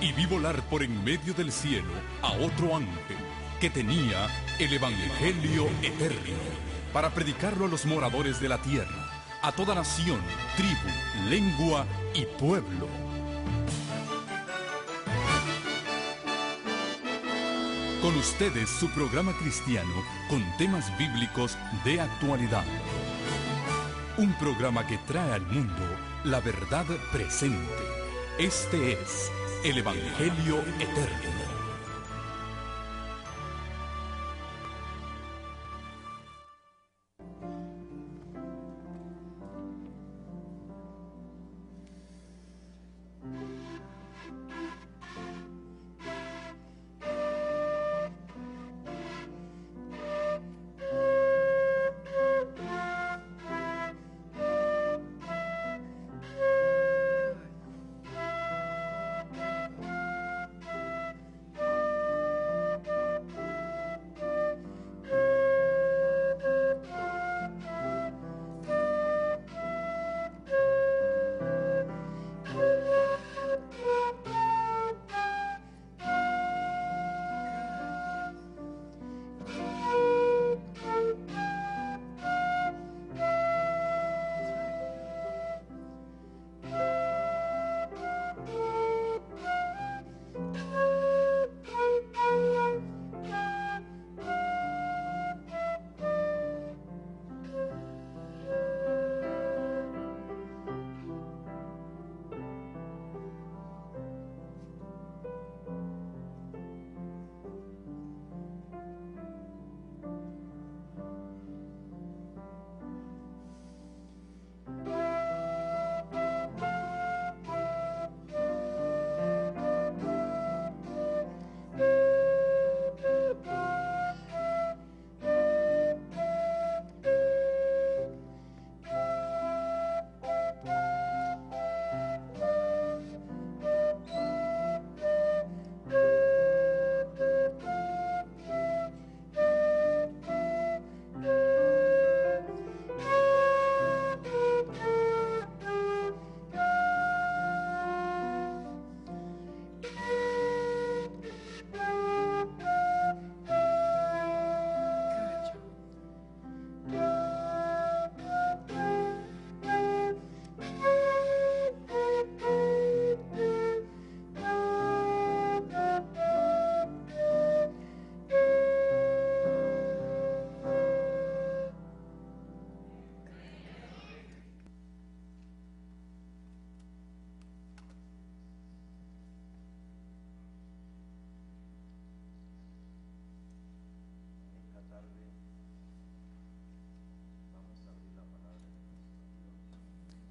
y vi volar por en medio del cielo a otro ángel que tenía el Evangelio eterno para predicarlo a los moradores de la tierra, a toda nación, tribu, lengua y pueblo. Con ustedes su programa cristiano con temas bíblicos de actualidad. Un programa que trae al mundo la verdad presente. Este es el Evangelio eterno.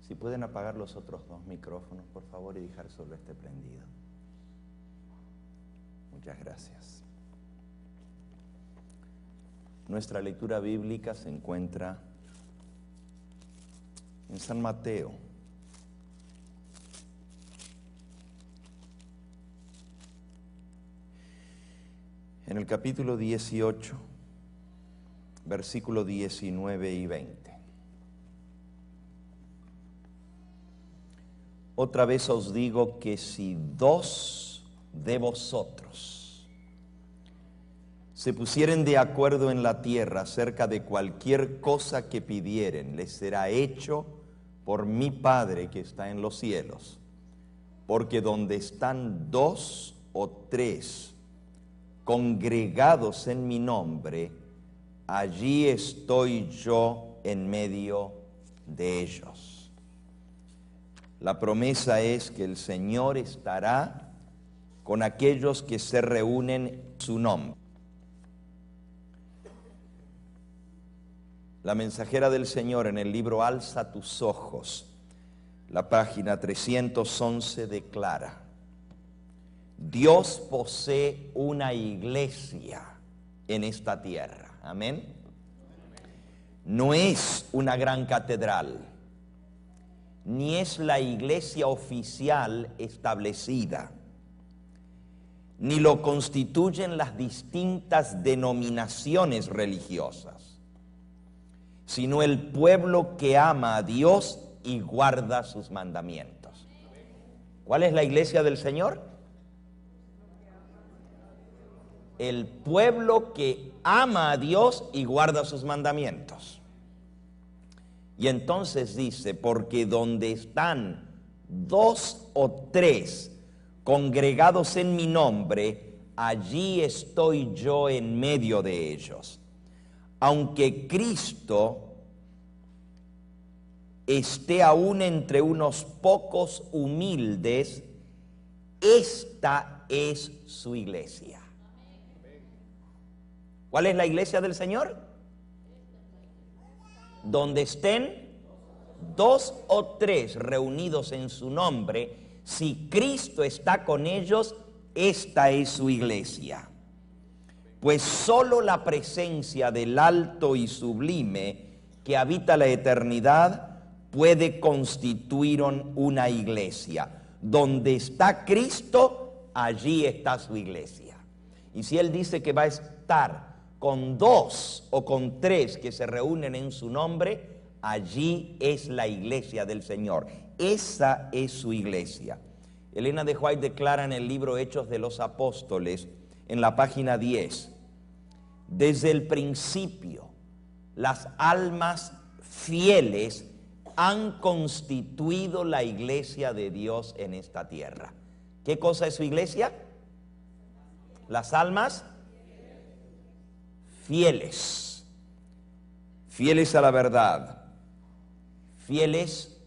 Si pueden apagar los otros dos micrófonos, por favor, y dejar solo este prendido. Muchas gracias. Nuestra lectura bíblica se encuentra en San Mateo. En el capítulo 18, versículos 19 y 20. Otra vez os digo que si dos de vosotros se pusieren de acuerdo en la tierra acerca de cualquier cosa que pidieren, les será hecho por mi Padre que está en los cielos. Porque donde están dos o tres congregados en mi nombre, allí estoy yo en medio de ellos. La promesa es que el Señor estará con aquellos que se reúnen en su nombre. La mensajera del Señor en el libro Alza tus ojos, la página 311 declara: Dios posee una iglesia en esta tierra. Amén. No es una gran catedral, ni es la iglesia oficial establecida, ni lo constituyen las distintas denominaciones religiosas, sino el pueblo que ama a Dios y guarda sus mandamientos. ¿Cuál es la iglesia del Señor? El pueblo que ama a Dios y guarda sus mandamientos. Y entonces dice, porque donde están 2 o 3 congregados en mi nombre, allí estoy yo en medio de ellos. Aunque Cristo esté aún entre unos pocos humildes, esta es su iglesia. ¿Cuál es la iglesia del Señor? Donde estén 2 o 3 reunidos en su nombre, si Cristo está con ellos, esta es su iglesia. Pues solo la presencia del alto y sublime que habita la eternidad puede constituir una iglesia. Donde está Cristo, allí está su iglesia. Y si Él dice que va a estar con 2 o con 3 que se reúnen en su nombre, allí es la iglesia del Señor. Esa es su iglesia. Elena de White declara en el libro Hechos de los Apóstoles, en la página 10, desde el principio, las almas fieles han constituido la iglesia de Dios en esta tierra. ¿Qué cosa es su iglesia? Las almas fieles, fieles a la verdad, fieles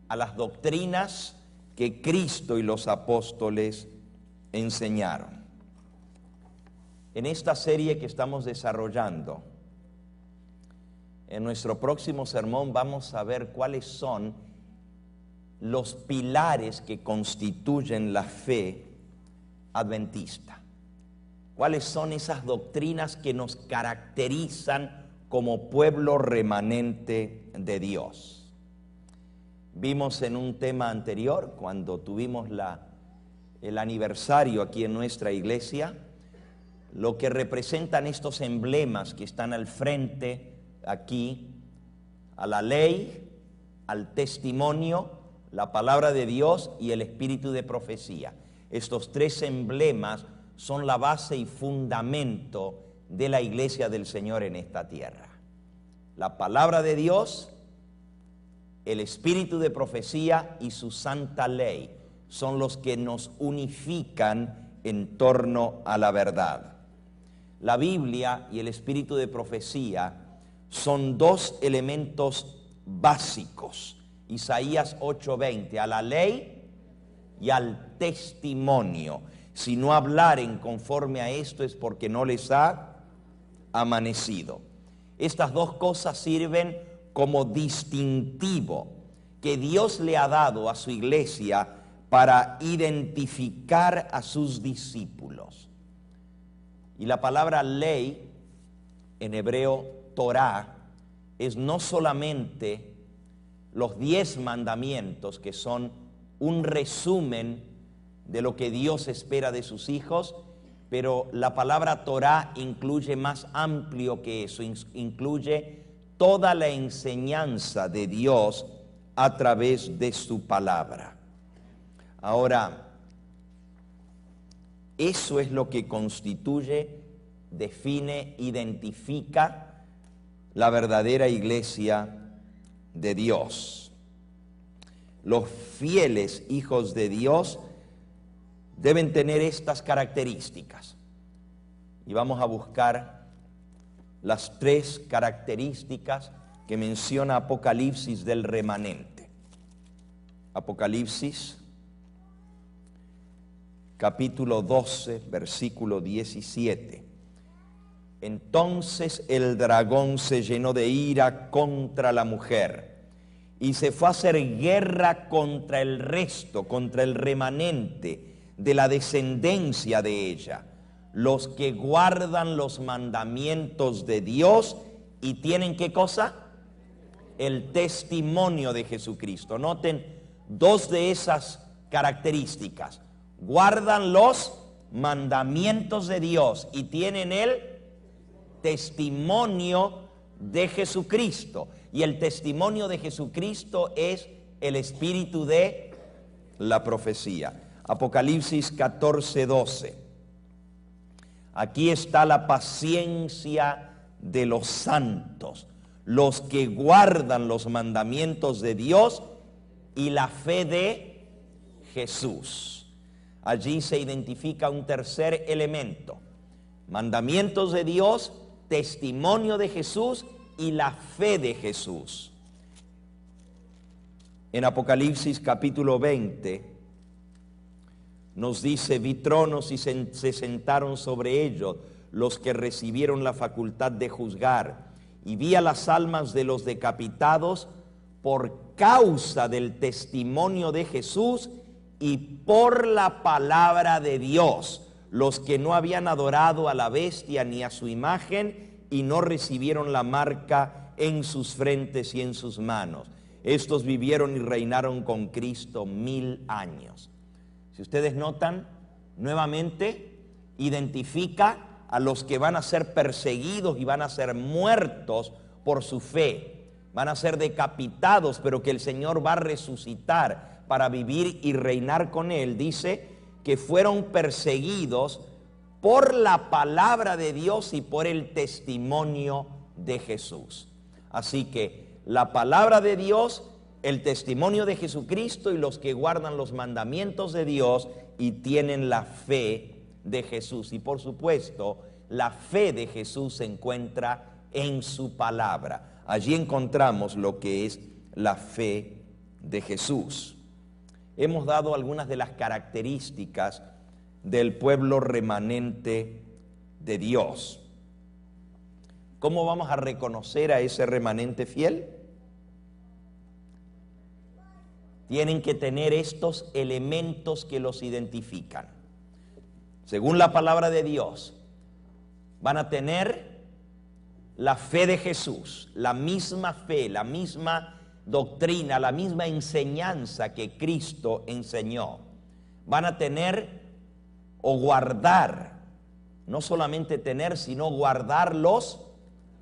a las doctrinas que Cristo y los apóstoles enseñaron. En esta serie que estamos desarrollando, en nuestro próximo sermón vamos a ver cuáles son los pilares que constituyen la fe adventista. ¿Cuáles son esas doctrinas que nos caracterizan como pueblo remanente de Dios? Vimos en un tema anterior, cuando tuvimos el aniversario aquí en nuestra iglesia, lo que representan estos emblemas que están al frente aquí, a la ley, al testimonio, la palabra de Dios y el espíritu de profecía. Estos 3 emblemas son la base y fundamento de la iglesia del Señor en esta tierra. La palabra de Dios, el espíritu de profecía y su santa ley son los que nos unifican en torno a la verdad. La Biblia y el espíritu de profecía son 2 elementos básicos. Isaías 8:20, a la ley y al testimonio. Si no hablaren conforme a esto es porque no les ha amanecido. Estas 2 cosas sirven como distintivo que Dios le ha dado a su iglesia para identificar a sus discípulos. Y la palabra ley, en hebreo Torah, es no solamente los 10 mandamientos, que son un resumen de lo que Dios espera de sus hijos, pero la palabra Torah incluye más amplio que eso, incluye toda la enseñanza de Dios a través de su palabra. Ahora, eso es lo que constituye, define, identifica la verdadera iglesia de Dios. Los fieles hijos de Dios deben tener estas características. Y vamos a buscar las 3 características que menciona Apocalipsis del remanente. Apocalipsis, capítulo 12, versículo 17. Entonces el dragón se llenó de ira contra la mujer y se fue a hacer guerra contra el resto, contra el remanente de la descendencia de ella, los que guardan los mandamientos de Dios y tienen ¿qué cosa? El testimonio de Jesucristo. Noten 2 de esas características. Guardan los mandamientos de Dios y tienen el testimonio de Jesucristo. Y el testimonio de Jesucristo es el espíritu de la profecía. Apocalipsis 14:12. Aquí está la paciencia de los santos, los que guardan los mandamientos de Dios y la fe de Jesús. Allí se identifica un tercer elemento: mandamientos de Dios, testimonio de Jesús y la fe de Jesús. En Apocalipsis capítulo 20 nos dice: vi tronos y se sentaron sobre ellos los que recibieron la facultad de juzgar, y vi a las almas de los decapitados por causa del testimonio de Jesús y por la palabra de Dios, los que no habían adorado a la bestia ni a su imagen y no recibieron la marca en sus frentes y en sus manos. Estos vivieron y reinaron con Cristo 1000 años. Si ustedes notan, nuevamente identifica a los que van a ser perseguidos y van a ser muertos por su fe. Van a ser decapitados, pero que el Señor va a resucitar para vivir y reinar con Él. Dice que fueron perseguidos por la palabra de Dios y por el testimonio de Jesús. Así que la palabra de Dios, el testimonio de Jesucristo y los que guardan los mandamientos de Dios y tienen la fe de Jesús. Y por supuesto, la fe de Jesús se encuentra en su palabra. Allí encontramos lo que es la fe de Jesús. Hemos dado algunas de las características del pueblo remanente de Dios. ¿Cómo vamos a reconocer a ese remanente fiel? Tienen que tener estos elementos que los identifican. Según la palabra de Dios, van a tener la fe de Jesús, la misma fe, la misma doctrina, la misma enseñanza que Cristo enseñó. Van a tener o guardar, no solamente tener, sino guardar los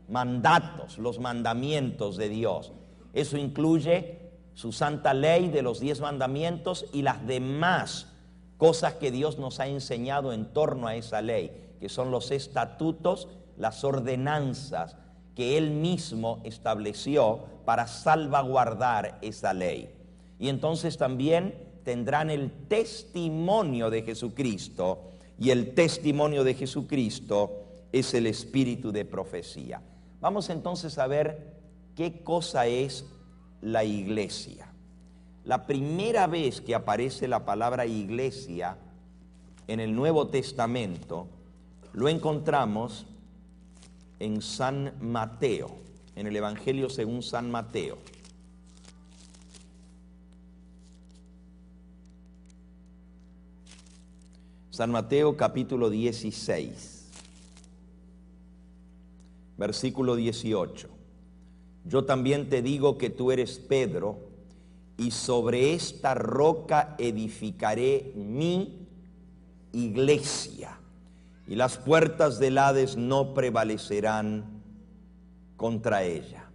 mandatos, los mandamientos de Dios. Eso incluye su santa ley de los 10 mandamientos y las demás cosas que Dios nos ha enseñado en torno a esa ley, que son los estatutos, las ordenanzas que Él mismo estableció para salvaguardar esa ley. Y entonces también tendrán el testimonio de Jesucristo, y el testimonio de Jesucristo es el espíritu de profecía. Vamos entonces a ver qué cosa es la iglesia. La primera vez que aparece la palabra iglesia en el Nuevo Testamento lo encontramos en San Mateo, en el Evangelio según San Mateo. San Mateo capítulo 16, versículo 18. Yo también te digo que tú eres Pedro, y sobre esta roca edificaré mi iglesia, y las puertas del Hades no prevalecerán contra ella.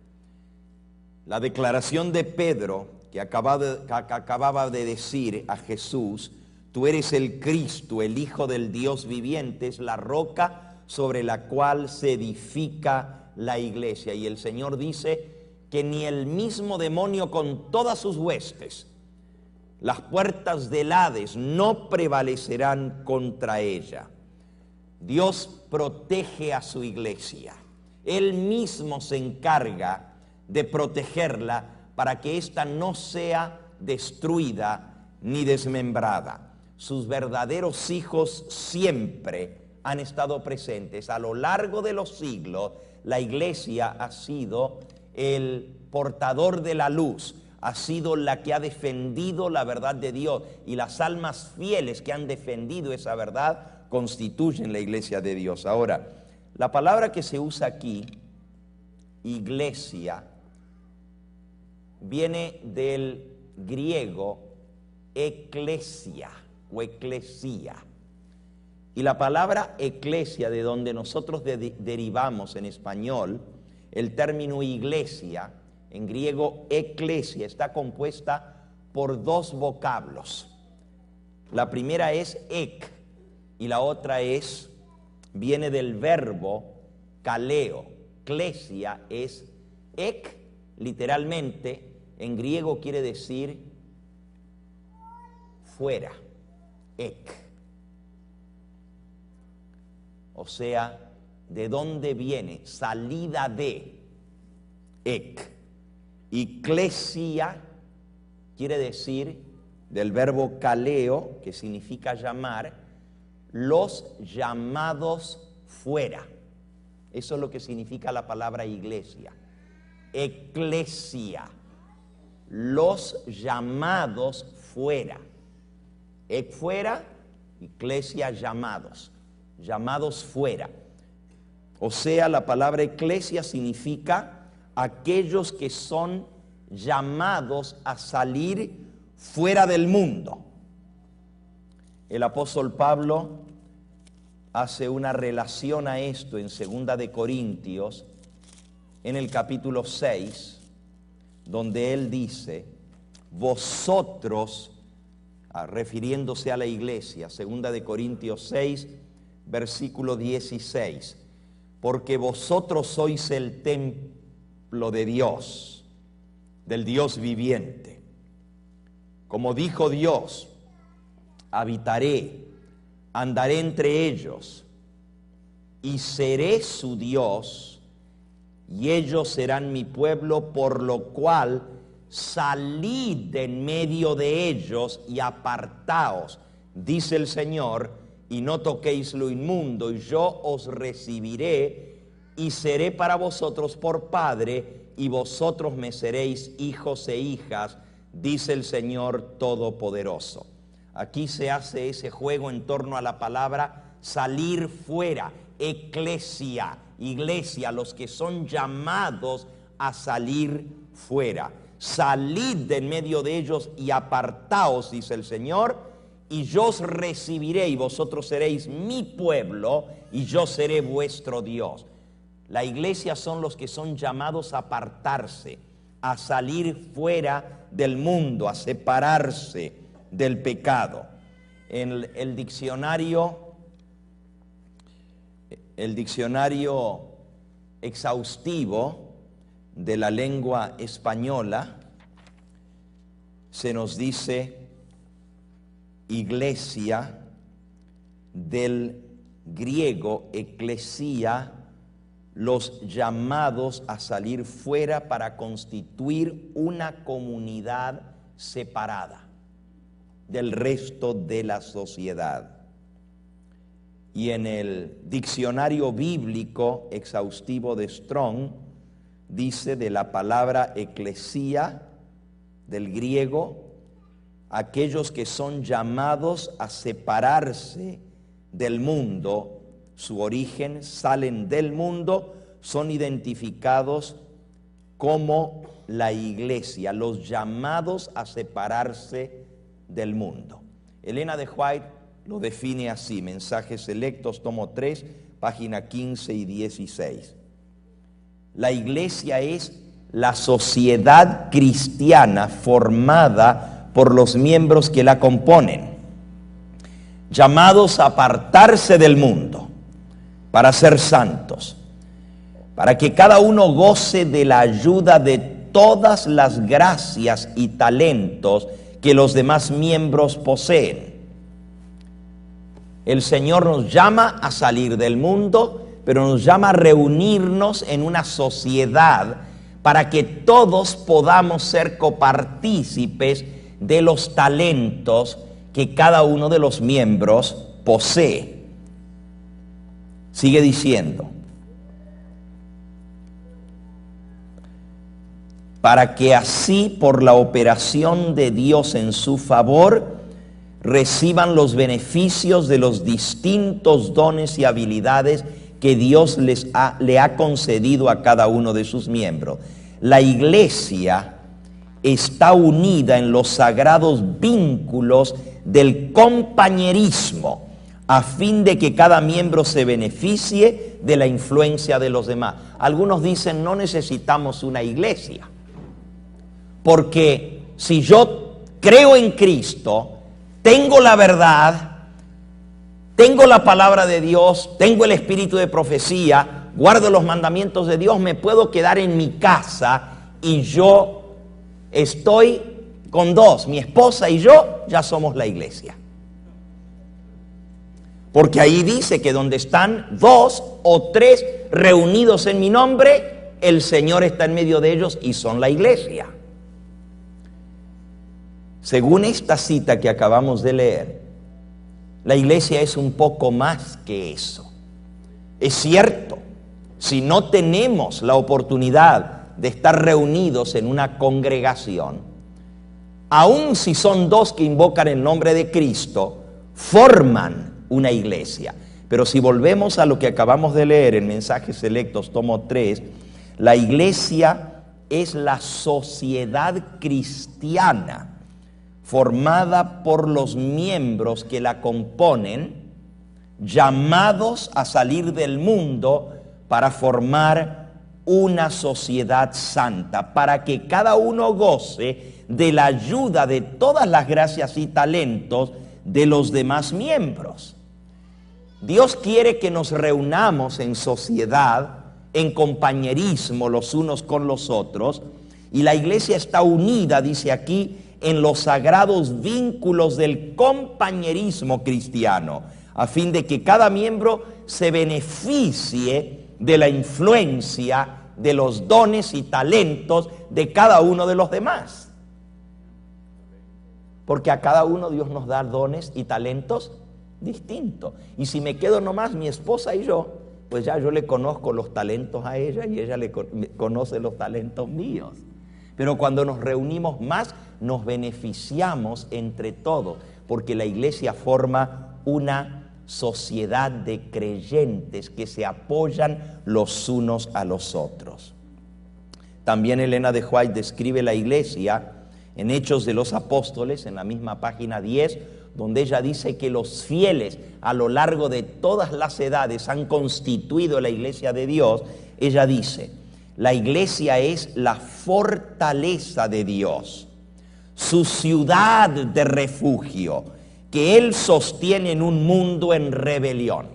La declaración de Pedro que acababa de decir a Jesús: tú eres el Cristo, el Hijo del Dios viviente, es la roca sobre la cual se edifica la iglesia. Y el Señor dice que ni el mismo demonio con todas sus huestes, las puertas del Hades no prevalecerán contra ella. Dios protege a su iglesia. Él mismo se encarga de protegerla para que ésta no sea destruida ni desmembrada. Sus verdaderos hijos siempre han estado presentes. A lo largo de los siglos, la iglesia ha sido el portador de la luz, ha sido la que ha defendido la verdad de Dios, y las almas fieles que han defendido esa verdad constituyen la iglesia de Dios. Ahora, la palabra que se usa aquí, iglesia, viene del griego eclesia o eclesía. Y la palabra eclesia, de donde nosotros derivamos en español el término iglesia, en griego eclesia, está compuesta por 2 vocablos. La primera es ek y la otra es viene del verbo kaleo. Klesia es ek, literalmente, en griego quiere decir fuera, ek. O sea, ¿de dónde viene? Salida de, ek. Y klesia quiere decir, del verbo kaleo, que significa llamar, los llamados fuera. Eso es lo que significa la palabra iglesia. Eclesia, los llamados fuera. Ek fuera, iglesia llamados, llamados fuera. O sea, la palabra eclesia significa aquellos que son llamados a salir fuera del mundo. El apóstol Pablo hace una relación a esto en 2 de Corintios, en el capítulo 6, donde él dice, vosotros, refiriéndose a la iglesia, 2 de Corintios 6, versículo 16, porque vosotros sois el templo de Dios, del Dios viviente. Como dijo Dios, habitaré, andaré entre ellos y seré su Dios y ellos serán mi pueblo, por lo cual salid de en medio de ellos y apartaos, dice el Señor, y no toquéis lo inmundo, y yo os recibiré y seré para vosotros por padre, y vosotros me seréis hijos e hijas, dice el Señor Todopoderoso. Aquí se hace ese juego en torno a la palabra salir fuera, eclesia, iglesia, los que son llamados a salir fuera. Salid de en medio de ellos y apartaos, dice el Señor, y yo os recibiré y vosotros seréis mi pueblo y yo seré vuestro Dios. La iglesia son los que son llamados a apartarse, a salir fuera del mundo, a separarse del pecado. En el diccionario exhaustivo de la lengua española se nos dice iglesia, del griego eclesia, los llamados a salir fuera para constituir una comunidad separada del resto de la sociedad. Y en el diccionario bíblico exhaustivo de Strong dice de la palabra eclesía, del griego, aquellos que son llamados a separarse del mundo, su origen, salen del mundo, son identificados como la iglesia, los llamados a separarse del mundo. Elena de White lo define así, Mensajes Selectos, tomo 3, página 15 y 16. La iglesia es la sociedad cristiana formada por los miembros que la componen, llamados a apartarse del mundo para ser santos, para que cada uno goce de la ayuda de todas las gracias y talentos que los demás miembros poseen. El Señor nos llama a salir del mundo, pero nos llama a reunirnos en una sociedad para que todos podamos ser copartícipes de los talentos que cada uno de los miembros posee. Sigue diciendo, para que así por la operación de Dios en su favor reciban los beneficios de los distintos dones y habilidades que Dios le ha concedido a cada uno de sus miembros. La iglesia está unida en los sagrados vínculos del compañerismo, a fin de que cada miembro se beneficie de la influencia de los demás. Algunos dicen, no necesitamos una iglesia, porque si yo creo en Cristo, tengo la verdad, tengo la palabra de Dios, tengo el espíritu de profecía, guardo los mandamientos de Dios, me puedo quedar en mi casa y yo estoy con dos, mi esposa y yo ya somos la iglesia. Porque ahí dice que donde están dos o tres reunidos en mi nombre, el Señor está en medio de ellos y son la iglesia. Según esta cita que acabamos de leer, la iglesia es un poco más que eso. Es cierto, si no tenemos la oportunidad de estar reunidos en una congregación, aun si son dos que invocan el nombre de Cristo, forman una iglesia. Pero si volvemos a lo que acabamos de leer en Mensajes Selectos, tomo 3, la iglesia es la sociedad cristiana formada por los miembros que la componen, llamados a salir del mundo para formar una sociedad santa, para que cada uno goce de la ayuda de todas las gracias y talentos de los demás miembros. Dios quiere que nos reunamos en sociedad, en compañerismo los unos con los otros, y la iglesia está unida, dice aquí, en los sagrados vínculos del compañerismo cristiano, a fin de que cada miembro se beneficie de la influencia, de los dones y talentos de cada uno de los demás. Porque a cada uno Dios nos da dones y talentos distintos. Y si me quedo nomás mi esposa y yo, pues ya yo le conozco los talentos a ella y ella le conoce los talentos míos. Pero cuando nos reunimos más, nos beneficiamos entre todos, porque la iglesia forma una sociedad de creyentes que se apoyan los unos a los otros. También Elena de White describe la iglesia en Hechos de los Apóstoles, en la misma página 10, donde ella dice que los fieles a lo largo de todas las edades han constituido la iglesia de Dios. Ella dice: la iglesia es la fortaleza de Dios, su ciudad de refugio, que Él sostiene en un mundo en rebelión.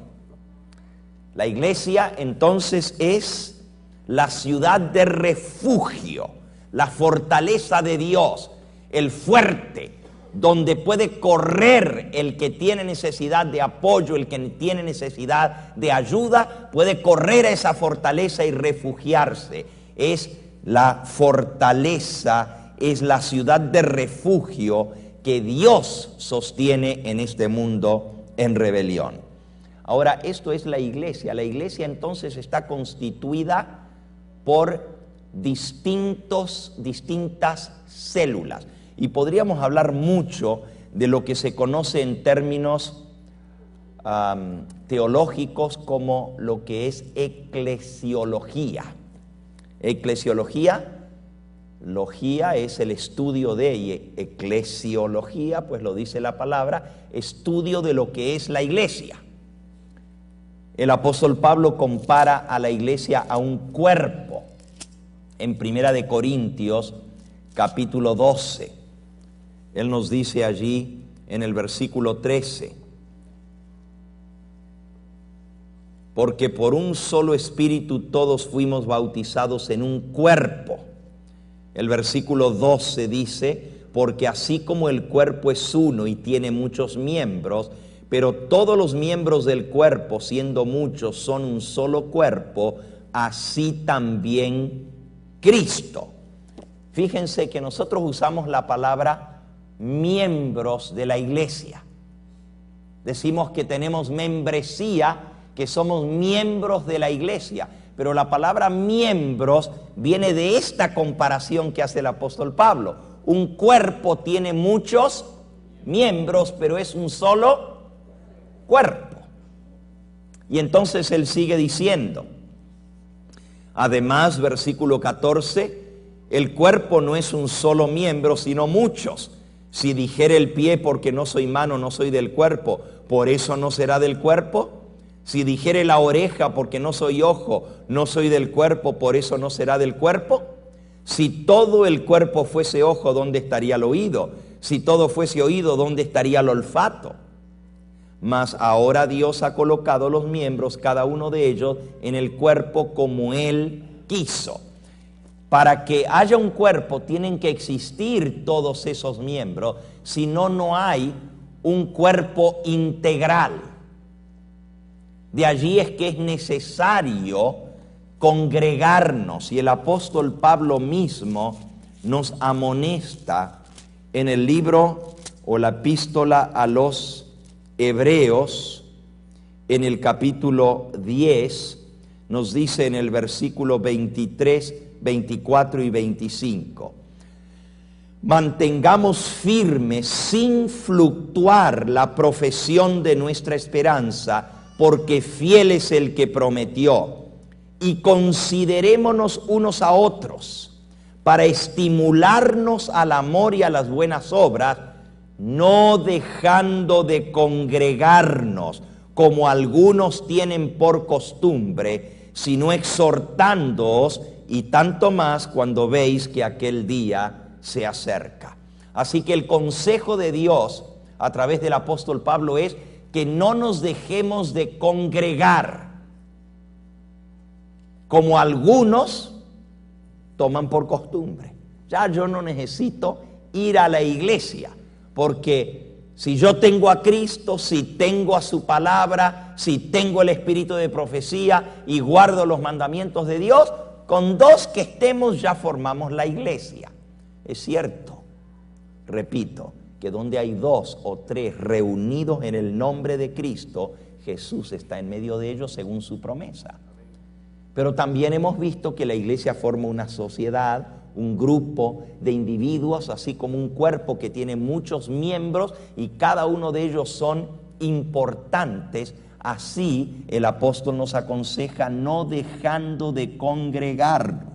La iglesia entonces es la ciudad de refugio, la fortaleza de Dios, el fuerte, donde puede correr el que tiene necesidad de apoyo, el que tiene necesidad de ayuda, puede correr a esa fortaleza y refugiarse. Es la fortaleza, es la ciudad de refugio que Dios sostiene en este mundo en rebelión. Ahora, esto es la iglesia. La iglesia entonces está constituida por distintas células. Y podríamos hablar mucho de lo que se conoce en términos teológicos como lo que es eclesiología. Eclesiología, logía es el estudio de, y eclesiología, pues lo dice la palabra, estudio de lo que es la iglesia. El apóstol Pablo compara a la iglesia a un cuerpo en Primera de Corintios, capítulo 12. Él nos dice allí en el versículo 13: porque por un solo espíritu todos fuimos bautizados en un cuerpo. El versículo 12 dice: porque así como el cuerpo es uno y tiene muchos miembros, pero todos los miembros del cuerpo, siendo muchos, son un solo cuerpo, así también Cristo. Fíjense que nosotros usamos la palabra miembros de la iglesia. Decimos que tenemos membresía, que somos miembros de la iglesia, pero la palabra miembros viene de esta comparación que hace el apóstol Pablo. Un cuerpo tiene muchos miembros, pero es un solo cuerpo. Y entonces él sigue diciendo, además, versículo 14, el cuerpo no es un solo miembro, sino muchos. Si dijere el pie, porque no soy mano, no soy del cuerpo, ¿por eso no será del cuerpo? Si dijere la oreja, porque no soy ojo, no soy del cuerpo, ¿por eso no será del cuerpo? Si todo el cuerpo fuese ojo, ¿dónde estaría el oído? Si todo fuese oído, ¿dónde estaría el olfato? Mas ahora Dios ha colocado los miembros, cada uno de ellos, en el cuerpo como Él quiso. Para que haya un cuerpo tienen que existir todos esos miembros, si no, no hay un cuerpo integral. De allí es que es necesario congregarnos, y el apóstol Pablo mismo nos amonesta en el libro o la epístola a los Hebreos, en el capítulo 10, nos dice en el versículo 23, 24 y 25: mantengamos firme sin fluctuar la profesión de nuestra esperanza, porque fiel es el que prometió. Y considerémonos unos a otros para estimularnos al amor y a las buenas obras, no dejando de congregarnos como algunos tienen por costumbre, sino exhortándoos, y tanto más cuando veis que aquel día se acerca. Así que el consejo de Dios a través del apóstol Pablo es que no nos dejemos de congregar, como algunos toman por costumbre. Ya yo no necesito ir a la iglesia, porque si yo tengo a Cristo, si tengo a su palabra, si tengo el espíritu de profecía y guardo los mandamientos de Dios, con dos que estemos ya formamos la iglesia. Es cierto, repito, que donde hay dos o tres reunidos en el nombre de Cristo, Jesús está en medio de ellos según su promesa. Pero también hemos visto que la iglesia forma una sociedad, un grupo de individuos, así como un cuerpo que tiene muchos miembros y cada uno de ellos son importantes. Así el apóstol nos aconseja no dejando de congregarnos,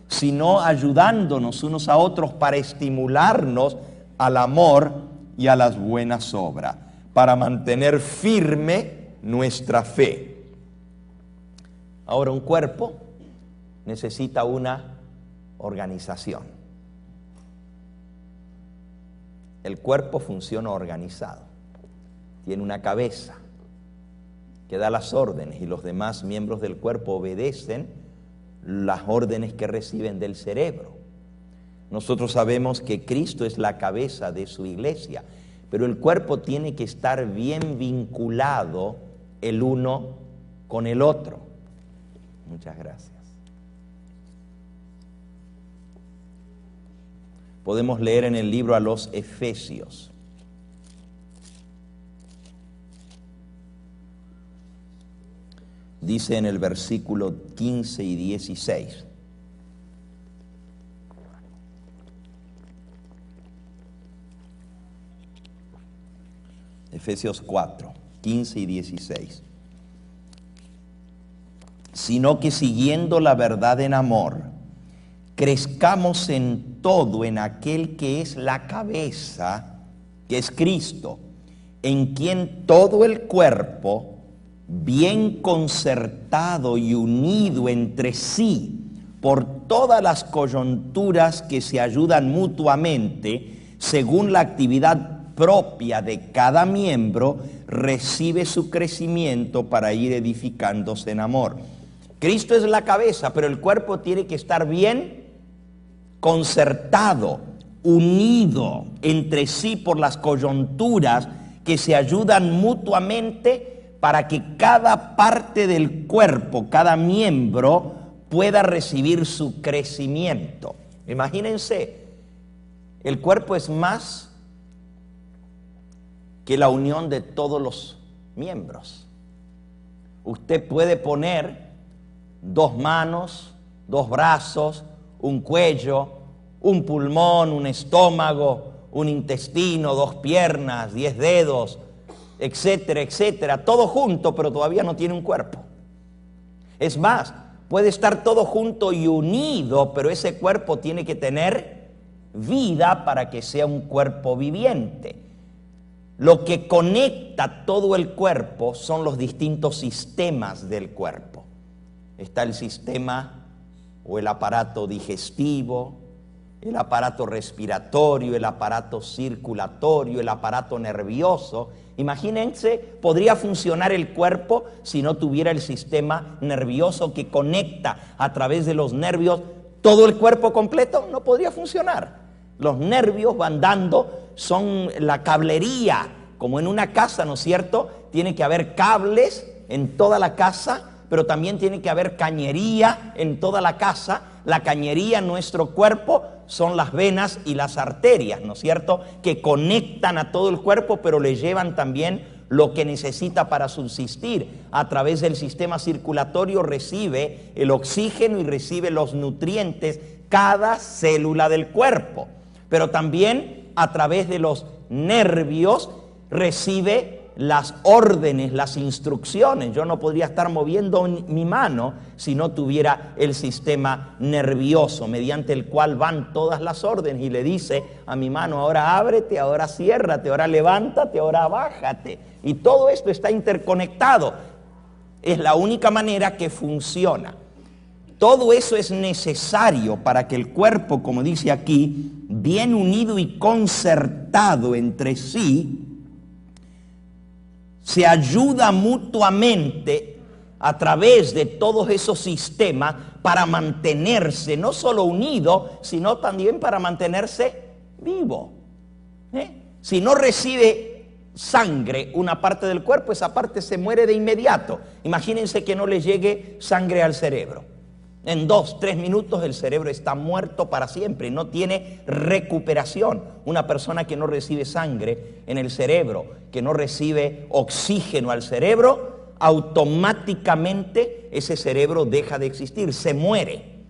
sino ayudándonos unos a otros para estimularnos al amor y a las buenas obras, para mantener firme nuestra fe. Ahora, un cuerpo necesita una organización. El cuerpo funciona organizado. Tiene una cabeza que da las órdenes y los demás miembros del cuerpo obedecen las órdenes que reciben del cerebro. Nosotros sabemos que Cristo es la cabeza de su iglesia, pero el cuerpo tiene que estar bien vinculado el uno con el otro. Muchas gracias. Podemos leer en el libro a los Efesios. Dice en el versículo 15 y 16. Efesios 4, 15 y 16. Sino que siguiendo la verdad en amor, crezcamos en todo en aquel que es la cabeza, que es Cristo, en quien todo el cuerpo, bien concertado y unido entre sí por todas las coyunturas que se ayudan mutuamente, según la actividad propia de cada miembro, recibe su crecimiento para ir edificándose en amor. Cristo es la cabeza, pero el cuerpo tiene que estar bien concertado, unido entre sí por las coyunturas que se ayudan mutuamente para que cada parte del cuerpo, cada miembro, pueda recibir su crecimiento. Imagínense, el cuerpo es más que la unión de todos los miembros. Usted puede poner dos manos, dos brazos, un cuello, un pulmón, un estómago, un intestino, dos piernas, 10 dedos, etcétera, etcétera, todo junto, pero todavía no tiene un cuerpo. Es más, puede estar todo junto y unido, pero ese cuerpo tiene que tener vida para que sea un cuerpo viviente. Lo que conecta todo el cuerpo son los distintos sistemas del cuerpo. Está el sistema o el aparato digestivo, el aparato respiratorio, el aparato circulatorio, el aparato nervioso. Imagínense, podría funcionar el cuerpo si no tuviera el sistema nervioso que conecta a través de los nervios todo el cuerpo completo. No podría funcionar. Los nervios van dando, son la cablería, como en una casa, ¿no es cierto? Tiene que haber cables en toda la casa, pero también tiene que haber cañería en toda la casa. La cañería en nuestro cuerpo son las venas y las arterias, ¿no es cierto?, que conectan a todo el cuerpo, pero le llevan también lo que necesita para subsistir. A través del sistema circulatorio recibe el oxígeno y recibe los nutrientes cada célula del cuerpo. Pero también a través de los nervios recibe las órdenes, las instrucciones. Yo no podría estar moviendo mi mano si no tuviera el sistema nervioso, mediante el cual van todas las órdenes y le dice a mi mano: ahora ábrete, ahora ciérrate, ahora levántate, ahora bájate. Y todo esto está interconectado. Es la única manera que funciona. Todo eso es necesario para que el cuerpo, como dice aquí, bien unido y concertado entre sí, se ayuda mutuamente a través de todos esos sistemas para mantenerse no solo unido, sino también para mantenerse vivo. Si no recibe sangre una parte del cuerpo, esa parte se muere de inmediato. Imagínense que no le llegue sangre al cerebro. En 2-3 minutos el cerebro está muerto para siempre, no tiene recuperación. Una persona que no recibe sangre en el cerebro, que no recibe oxígeno al cerebro, automáticamente ese cerebro deja de existir, se muere.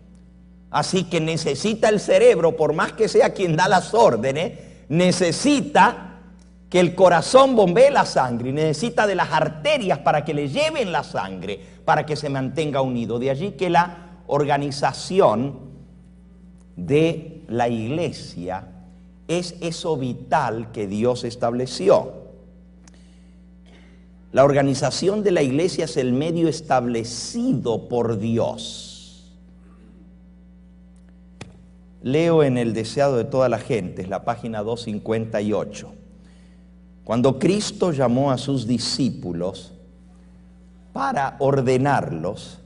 Así que necesita el cerebro, por más que sea quien da las órdenes, necesita que el corazón bombee la sangre y necesita de las arterias para que le lleven la sangre, para que se mantenga unido. De allí que la organización de la iglesia es eso vital que Dios estableció. La organización de la iglesia es el medio establecido por Dios. Leo en El deseado de toda la gente, es la página 258. Cuando Cristo llamó a sus discípulos para ordenarlos,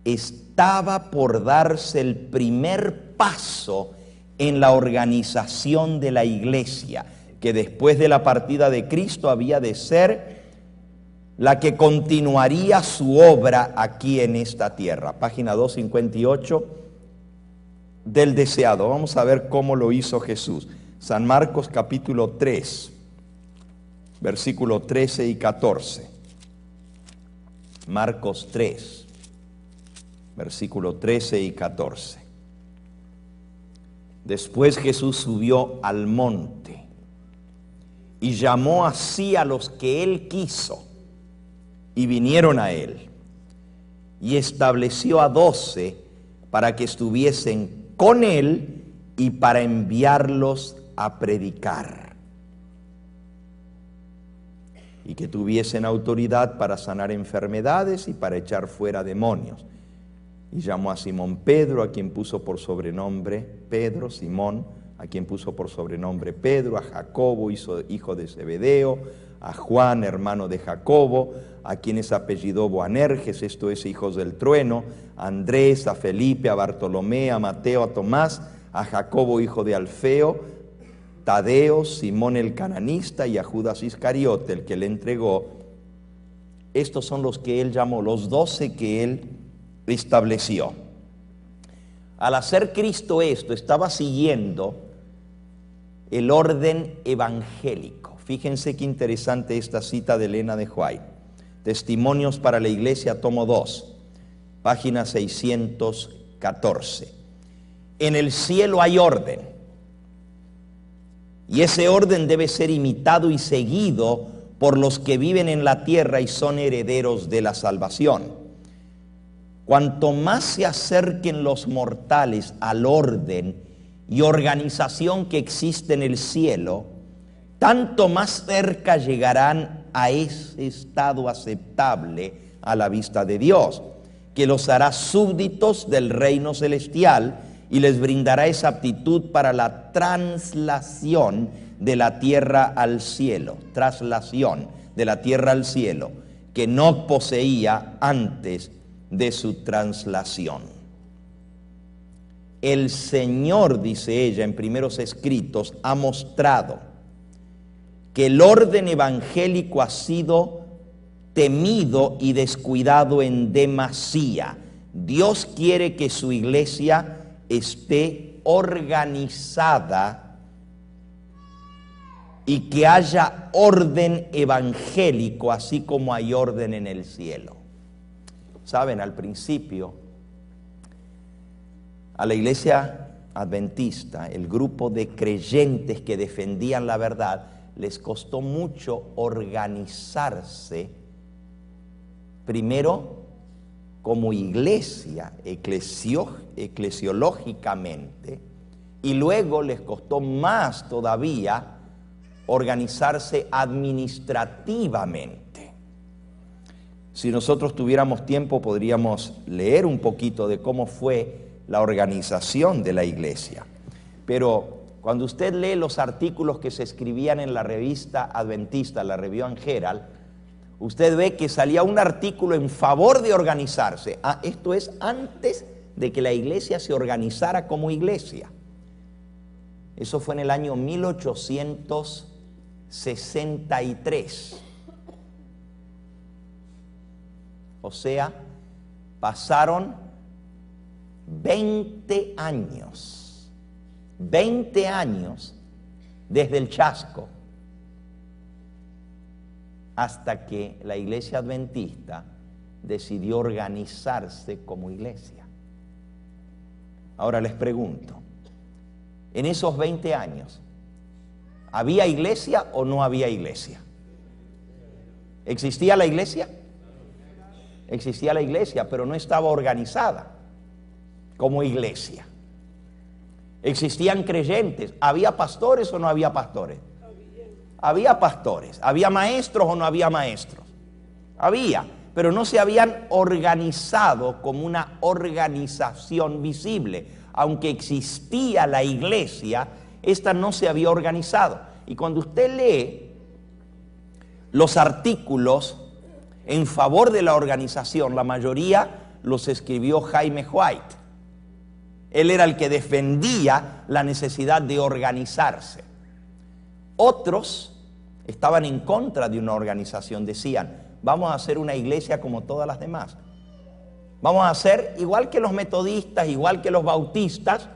estaba por darse el primer paso en la organización de la iglesia, que después de la partida de Cristo había de ser la que continuaría su obra aquí en esta tierra. Página 258 del deseado. Vamos a ver cómo lo hizo Jesús. San Marcos capítulo 3, versículo 13 y 14. Marcos 3. Versículo 13 y 14. Después Jesús subió al monte y llamó así a los que él quiso, y vinieron a él, y estableció a 12 para que estuviesen con él y para enviarlos a predicar, y que tuviesen autoridad para sanar enfermedades y para echar fuera demonios. Y llamó a Simón Pedro, a quien puso por sobrenombre Pedro, Simón, a quien puso por sobrenombre Pedro, a Jacobo, hijo de Zebedeo, a Juan, hermano de Jacobo, a quienes apellidó Boanerges, esto es, hijos del trueno, a Andrés, a Felipe, a Bartolomé, a Mateo, a Tomás, a Jacobo, hijo de Alfeo, Tadeo, Simón el cananista y a Judas Iscariote, el que le entregó. Estos son los que él llamó, los 12 que él estableció. Al hacer Cristo esto, estaba siguiendo el orden evangélico. Fíjense qué interesante esta cita de Elena de White. Testimonios para la Iglesia, tomo 2, página 614. En el cielo hay orden, y ese orden debe ser imitado y seguido por los que viven en la tierra y son herederos de la salvación. Cuanto más se acerquen los mortales al orden y organización que existe en el cielo, tanto más cerca llegarán a ese estado aceptable a la vista de Dios, que los hará súbditos del reino celestial y les brindará esa aptitud para la traslación de la tierra al cielo, traslación de la tierra al cielo, que no poseía antes de su traslación. El Señor, dice ella en primeros escritos, ha mostrado que el orden evangélico ha sido temido y descuidado en demasía. Dios quiere que su iglesia esté organizada y que haya orden evangélico, así como hay orden en el cielo. Saben, al principio, a la iglesia adventista, el grupo de creyentes que defendían la verdad, les costó mucho organizarse, primero como iglesia, eclesiológicamente, y luego les costó más todavía organizarse administrativamente. Si nosotros tuviéramos tiempo, podríamos leer un poquito de cómo fue la organización de la iglesia. Pero cuando usted lee los artículos que se escribían en la revista adventista, la Review and Herald, usted ve que salía un artículo en favor de organizarse. Esto es antes de que la iglesia se organizara como iglesia. Eso fue en el año 1863. O sea, pasaron 20 años desde el chasco hasta que la iglesia adventista decidió organizarse como iglesia. Ahora les pregunto, en esos 20 años, ¿había iglesia o no había iglesia? ¿Existía la iglesia? Existía la iglesia, pero no estaba organizada como iglesia. Existían creyentes. ¿Había pastores o no había pastores? Había pastores. ¿Había maestros o no había maestros? Había, pero no se habían organizado como una organización visible. Aunque existía la iglesia, esta no se había organizado. Y cuando usted lee los artículos en favor de la organización, la mayoría los escribió Jaime White. Él era el que defendía la necesidad de organizarse. Otros estaban en contra de una organización, decían, vamos a hacer una iglesia como todas las demás. Vamos a hacer igual que los metodistas, igual que los bautistas.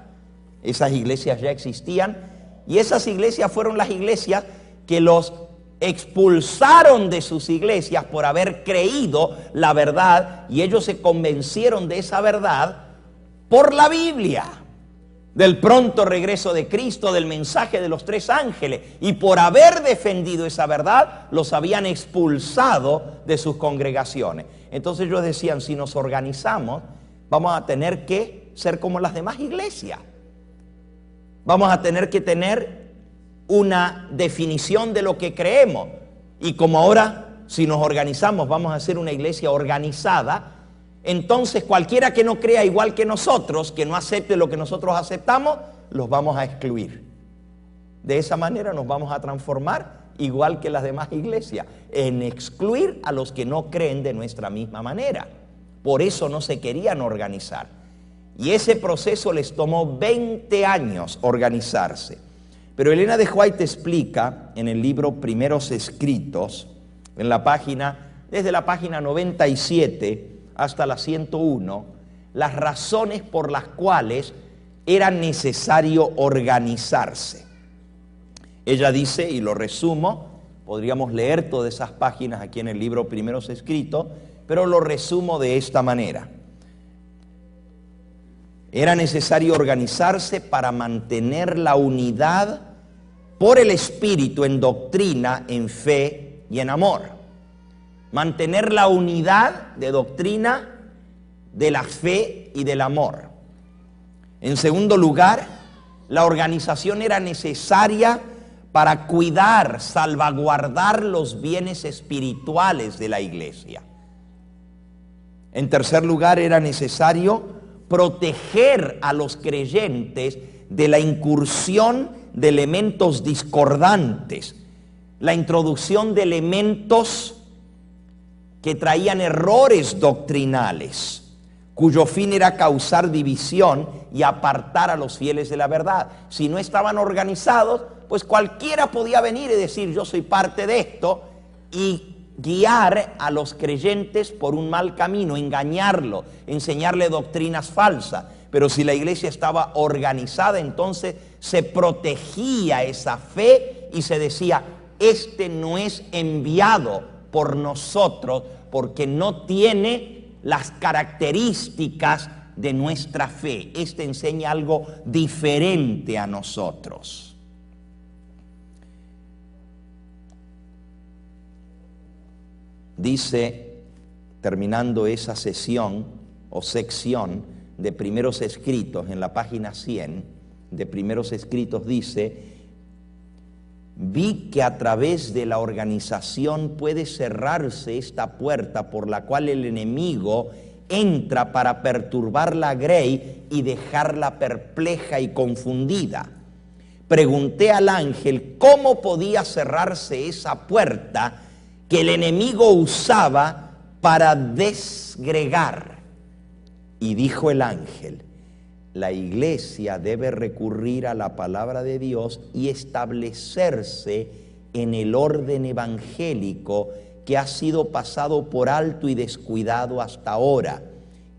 Esas iglesias ya existían y esas iglesias fueron las iglesias que los expulsaron de sus iglesias por haber creído la verdad, y ellos se convencieron de esa verdad por la Biblia, del pronto regreso de Cristo, del mensaje de los 3 ángeles, y por haber defendido esa verdad los habían expulsado de sus congregaciones. Entonces ellos decían, si nos organizamos vamos a tener que ser como las demás iglesias, vamos a tener que tener una definición de lo que creemos, y como ahora si nos organizamos vamos a ser una iglesia organizada, entonces cualquiera que no crea igual que nosotros, que no acepte lo que nosotros aceptamos, los vamos a excluir. De esa manera nos vamos a transformar igual que las demás iglesias, en excluir a los que no creen de nuestra misma manera. Por eso no se querían organizar. Y ese proceso les tomó 20 años organizarse. Pero Elena de White explica en el libro Primeros Escritos, en la página, desde la página 97 hasta la 101, las razones por las cuales era necesario organizarse. Ella dice, y lo resumo, podríamos leer todas esas páginas aquí en el libro Primeros Escritos, pero lo resumo de esta manera. Era necesario organizarse para mantener la unidad por el Espíritu en doctrina, en fe y en amor. Mantener la unidad de doctrina, de la fe y del amor. En segundo lugar, la organización era necesaria para cuidar, salvaguardar los bienes espirituales de la iglesia. En tercer lugar, era necesario proteger a los creyentes de la incursión de elementos discordantes, la introducción de elementos que traían errores doctrinales, cuyo fin era causar división y apartar a los fieles de la verdad. Si no estaban organizados, pues cualquiera podía venir y decir, yo soy parte de esto, y guiar a los creyentes por un mal camino, engañarlo, enseñarle doctrinas falsas. Pero si la iglesia estaba organizada, entonces se protegía esa fe y se decía, este no es enviado por nosotros porque no tiene las características de nuestra fe. Este enseña algo diferente a nosotros. Dice, terminando esa sesión o sección de Primeros Escritos, en la página 100 de Primeros Escritos dice, vi que a través de la organización puede cerrarse esta puerta por la cual el enemigo entra para perturbar la grey y dejarla perpleja y confundida. Pregunté al ángel cómo podía cerrarse esa puerta que el enemigo usaba para desgregar. Y dijo el ángel, la iglesia debe recurrir a la palabra de Dios y establecerse en el orden evangélico que ha sido pasado por alto y descuidado hasta ahora.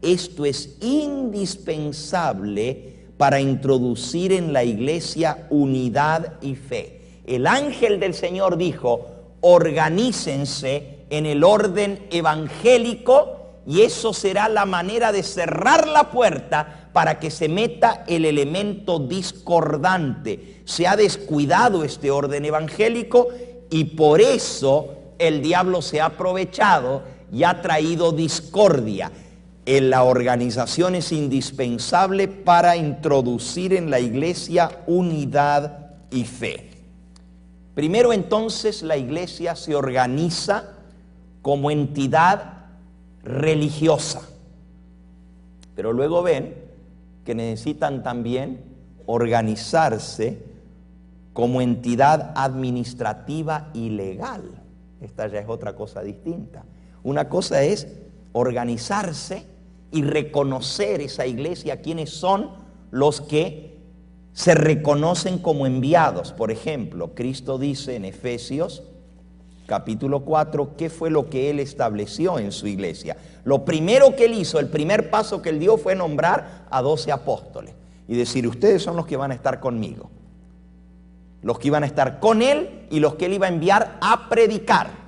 Esto es indispensable para introducir en la iglesia unidad y fe. El ángel del Señor dijo, organícense en el orden evangélico y eso será la manera de cerrar la puerta para que se meta el elemento discordante. Se ha descuidado este orden evangélico y por eso el diablo se ha aprovechado y ha traído discordia. La organización es indispensable para introducir en la iglesia unidad y fe. Primero entonces la iglesia se organiza como entidad religiosa, pero luego ven que necesitan también organizarse como entidad administrativa y legal. Esta ya es otra cosa distinta. Una cosa es organizarse y reconocer esa iglesia, quiénes son los que se reconocen como enviados. Por ejemplo, Cristo dice en Efesios capítulo 4, ¿qué fue lo que Él estableció en su iglesia? Lo primero que Él hizo, el primer paso que Él dio fue nombrar a 12 apóstoles y decir, ustedes son los que van a estar conmigo, los que iban a estar con Él y los que Él iba a enviar a predicar.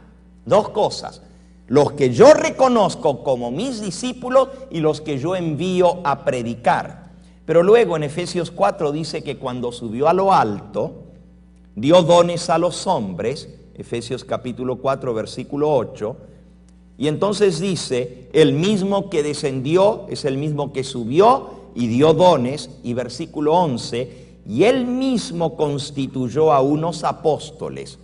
Dos cosas, los que yo reconozco como mis discípulos y los que yo envío a predicar. Pero luego en Efesios 4 dice que cuando subió a lo alto, dio dones a los hombres, Efesios capítulo 4 versículo 8, y entonces dice, el mismo que descendió es el mismo que subió y dio dones, y versículo 11, y él mismo constituyó a unos apóstoles,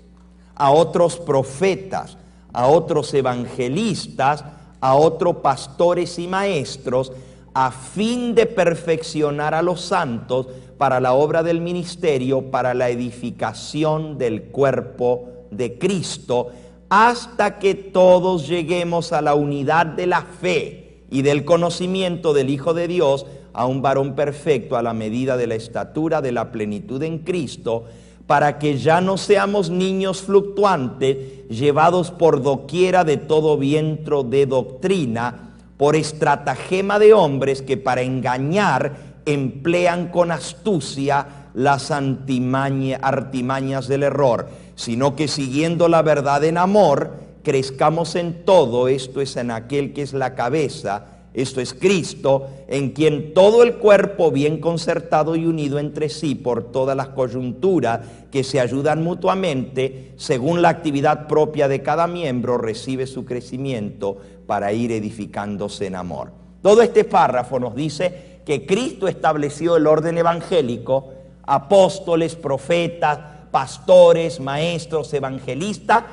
a otros profetas, a otros evangelistas, a otros pastores y maestros, a fin de perfeccionar a los santos para la obra del ministerio, para la edificación del cuerpo de Cristo, hasta que todos lleguemos a la unidad de la fe y del conocimiento del Hijo de Dios, a un varón perfecto a la medida de la estatura de la plenitud en Cristo, para que ya no seamos niños fluctuantes, llevados por doquiera de todo viento de doctrina, por estratagema de hombres que para engañar emplean con astucia las artimañas del error, sino que siguiendo la verdad en amor, crezcamos en todo, esto es en aquel que es la cabeza, esto es Cristo, en quien todo el cuerpo bien concertado y unido entre sí por todas las coyunturas que se ayudan mutuamente, según la actividad propia de cada miembro, recibe su crecimiento para ir edificándose en amor. Todo este párrafo nos dice que Cristo estableció el orden evangélico, apóstoles, profetas, pastores, maestros, evangelistas,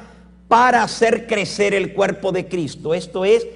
para hacer crecer el cuerpo de Cristo. Esto es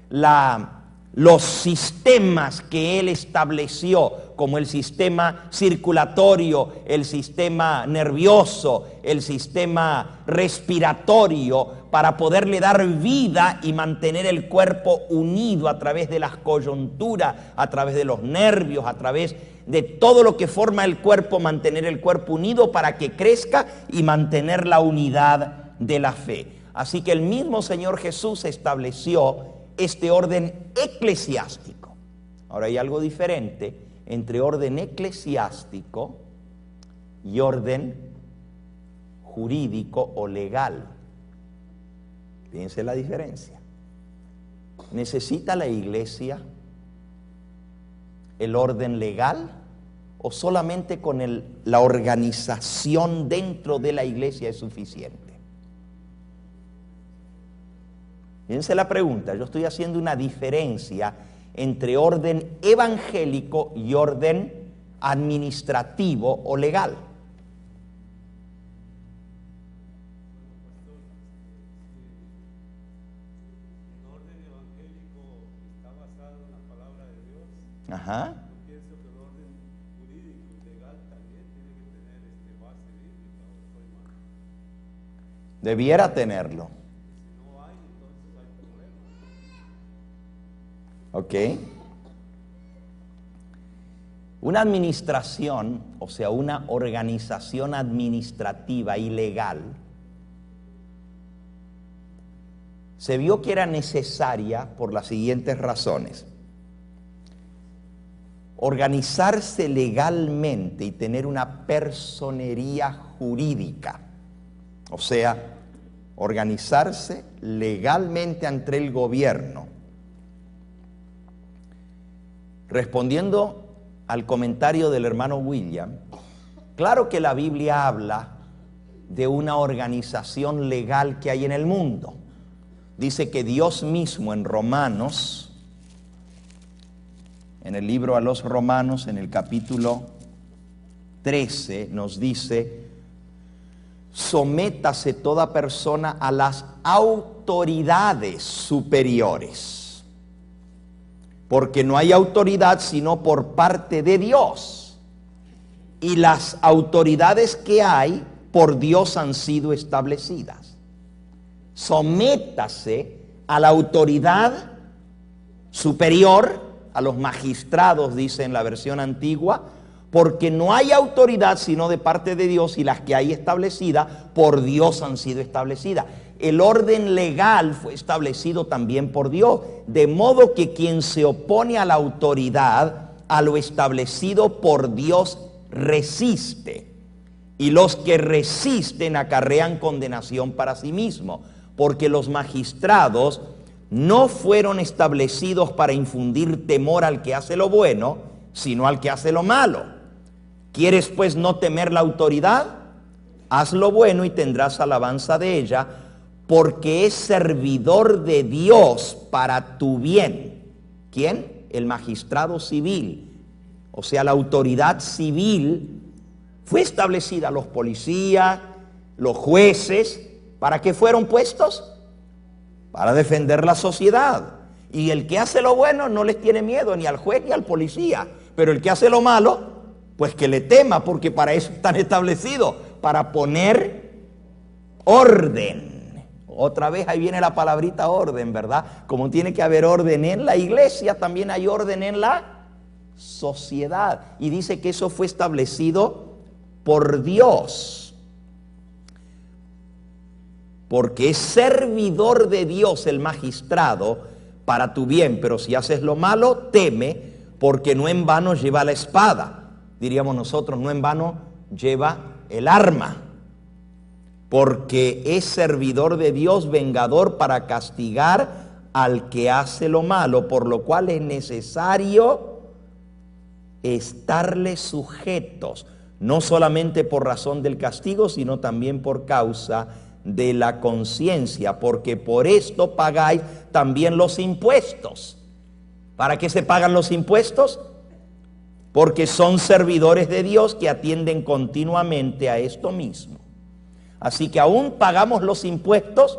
la los sistemas que Él estableció, como el sistema circulatorio, el sistema nervioso, el sistema respiratorio, para poderle dar vida y mantener el cuerpo unido a través de las coyunturas, a través de los nervios, a través de todo lo que forma el cuerpo, mantener el cuerpo unido para que crezca y mantener la unidad de la fe. Así que el mismo Señor Jesús estableció este orden eclesiástico. Ahora hay algo diferente entre orden eclesiástico y orden jurídico o legal. Fíjense la diferencia. ¿Necesita la iglesia el orden legal o solamente con la organización dentro de la iglesia es suficiente? Fíjense la pregunta, yo estoy haciendo una diferencia entre orden evangélico y orden administrativo o legal. El orden evangélico está basado en la palabra de Dios. Ajá. Yo pienso que el orden jurídico y legal también tiene que tener base bíblica, ¿o estoy mal? Debiera tenerlo. ¿Ok? Una administración, o sea, una organización administrativa y legal, se vio que era necesaria por las siguientes razones. Organizarse legalmente y tener una personería jurídica, o sea, organizarse legalmente ante el gobierno. Respondiendo al comentario del hermano William, claro que la Biblia habla de una organización legal que hay en el mundo. Dice que Dios mismo en Romanos, en el libro a los Romanos, en el capítulo 13, nos dice: sométase toda persona a las autoridades superiores. Porque no hay autoridad sino por parte de Dios. Y las autoridades que hay por Dios han sido establecidas. Sométase a la autoridad superior, a los magistrados, dice en la versión antigua, porque no hay autoridad sino de parte de Dios, y las que hay establecidas por Dios han sido establecidas. El orden legal fue establecido también por Dios, de modo que quien se opone a la autoridad, a lo establecido por Dios, resiste. Y los que resisten acarrean condenación para sí mismos, porque los magistrados no fueron establecidos para infundir temor al que hace lo bueno, sino al que hace lo malo. ¿Quieres pues no temer la autoridad? Haz lo bueno y tendrás alabanza de ella, porque es servidor de Dios para tu bien. ¿Quién? El magistrado civil. O sea, la autoridad civil fue establecida. Los policías, los jueces, ¿para qué fueron puestos? Para defender la sociedad. Y el que hace lo bueno no les tiene miedo ni al juez ni al policía. Pero el que hace lo malo, pues que le tema, porque para eso están establecidos, para poner orden. Otra vez ahí viene la palabrita orden, ¿verdad? Como tiene que haber orden en la iglesia, también hay orden en la sociedad. Y dice que eso fue establecido por Dios. Porque es servidor de Dios el magistrado para tu bien. Pero si haces lo malo, teme, porque no en vano lleva la espada. Diríamos nosotros, no en vano lleva el arma. Porque es servidor de Dios, vengador para castigar al que hace lo malo, por lo cual es necesario estarle sujetos, no solamente por razón del castigo, sino también por causa de la conciencia, porque por esto pagáis también los impuestos. ¿Para qué se pagan los impuestos? Porque son servidores de Dios que atienden continuamente a esto mismo. Así que aún pagamos los impuestos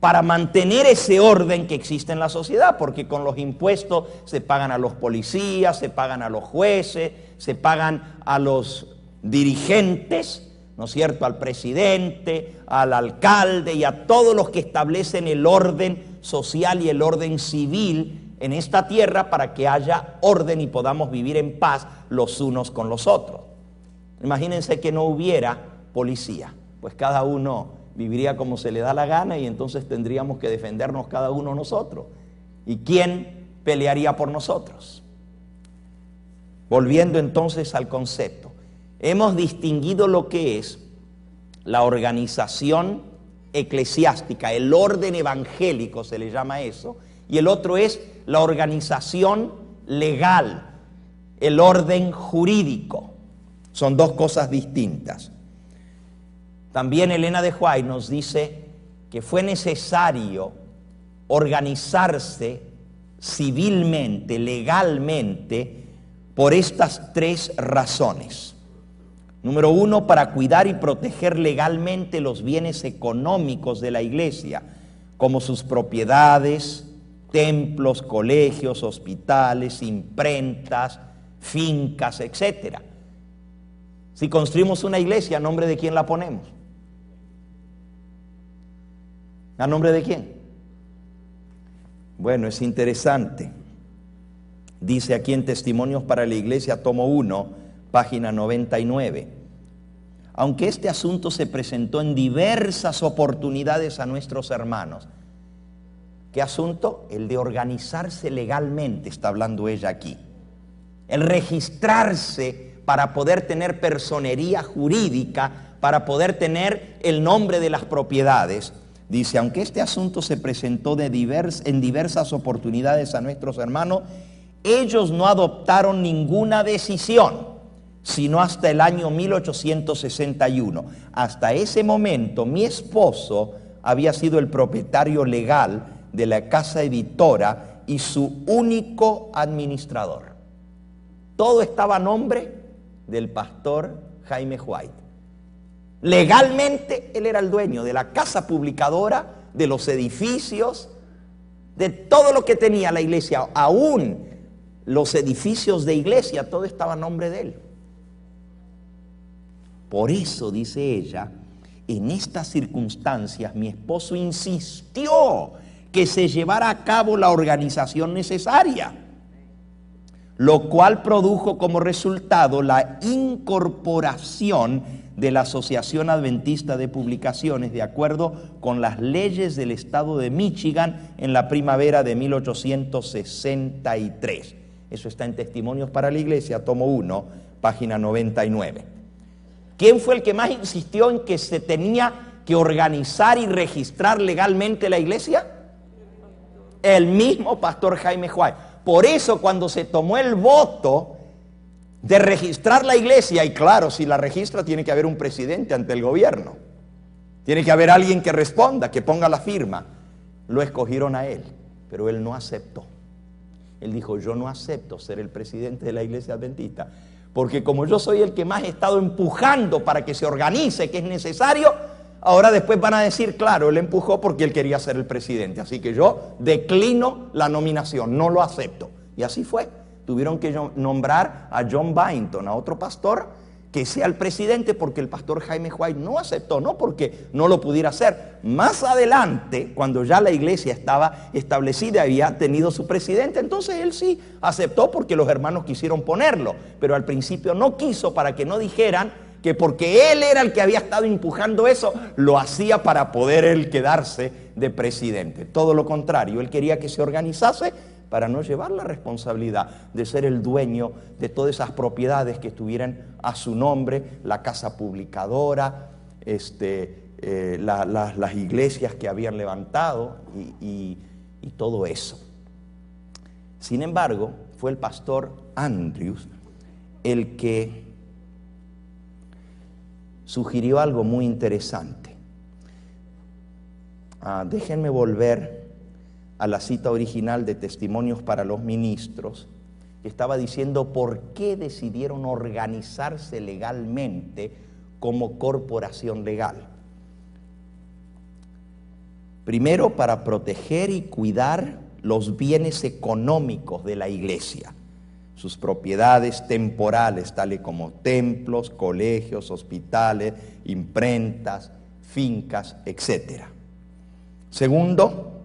para mantener ese orden que existe en la sociedad, porque con los impuestos se pagan a los policías, se pagan a los jueces, se pagan a los dirigentes, ¿no es cierto?, al presidente, al alcalde y a todos los que establecen el orden social y el orden civil en esta tierra para que haya orden y podamos vivir en paz los unos con los otros. Imagínense que no hubiera policía, pues cada uno viviría como se le da la gana y entonces tendríamos que defendernos cada uno nosotros. ¿Y quién pelearía por nosotros? Volviendo entonces al concepto, hemos distinguido lo que es la organización eclesiástica, el orden evangélico se le llama eso, y el otro es la organización legal, el orden jurídico. Son dos cosas distintas. También Elena de White nos dice que fue necesario organizarse civilmente, legalmente, por estas tres razones. Número uno, para cuidar y proteger legalmente los bienes económicos de la iglesia, como sus propiedades, templos, colegios, hospitales, imprentas, fincas, etc. Si construimos una iglesia, ¿a nombre de quién la ponemos? ¿A nombre de quién? Bueno, es interesante. Dice aquí en Testimonios para la Iglesia, tomo 1, página 99. Aunque este asunto se presentó en diversas oportunidades a nuestros hermanos. ¿Qué asunto? El de organizarse legalmente, está hablando ella aquí. El registrarse para poder tener personería jurídica, para poder tener el nombre de las propiedades. Dice, aunque este asunto se presentó en diversas oportunidades a nuestros hermanos, ellos no adoptaron ninguna decisión, sino hasta el año 1861. Hasta ese momento, mi esposo había sido el propietario legal de la casa editora y su único administrador. Todo estaba a nombre del pastor Jaime White. Legalmente él era el dueño de la casa publicadora, de los edificios, de todo lo que tenía la iglesia, aún los edificios de iglesia, todo estaba a nombre de él. Por eso, dice ella, en estas circunstancias mi esposo insistió que se llevara a cabo la organización necesaria, lo cual produjo como resultado la incorporación de la Asociación Adventista de Publicaciones, de acuerdo con las leyes del estado de Michigan en la primavera de 1863. Eso está en Testimonios para la Iglesia, tomo 1, página 99. ¿Quién fue el que más insistió en que se tenía que organizar y registrar legalmente la iglesia? El mismo pastor Jaime White. Por eso cuando se tomó el voto de registrar la iglesia, y claro, si la registra tiene que haber un presidente ante el gobierno, tiene que haber alguien que responda, que ponga la firma, lo escogieron a él, pero él no aceptó. Él dijo, yo no acepto ser el presidente de la iglesia adventista, porque como yo soy el que más he estado empujando para que se organice, que es necesario, ahora después van a decir, claro, él empujó porque él quería ser el presidente, así que yo declino la nominación, no lo acepto. Y así fue. Tuvieron que nombrar a John Byington, a otro pastor, que sea el presidente, porque el pastor Jaime White no aceptó, no porque no lo pudiera hacer. Más adelante, cuando ya la iglesia estaba establecida, había tenido su presidente, entonces él sí aceptó porque los hermanos quisieron ponerlo, pero al principio no quiso, para que no dijeran que porque él era el que había estado empujando eso, lo hacía para poder él quedarse de presidente. Todo lo contrario, él quería que se organizase para no llevar la responsabilidad de ser el dueño de todas esas propiedades que estuvieran a su nombre, la casa publicadora, las iglesias que habían levantado y todo eso. Sin embargo, fue el pastor Andrews el que sugirió algo muy interesante. Déjenme volver a la cita original de Testimonios para los Ministros, que estaba diciendo por qué decidieron organizarse legalmente como corporación legal. Primero, para proteger y cuidar los bienes económicos de la iglesia, sus propiedades temporales, tales como templos, colegios, hospitales, imprentas, fincas, etc. Segundo,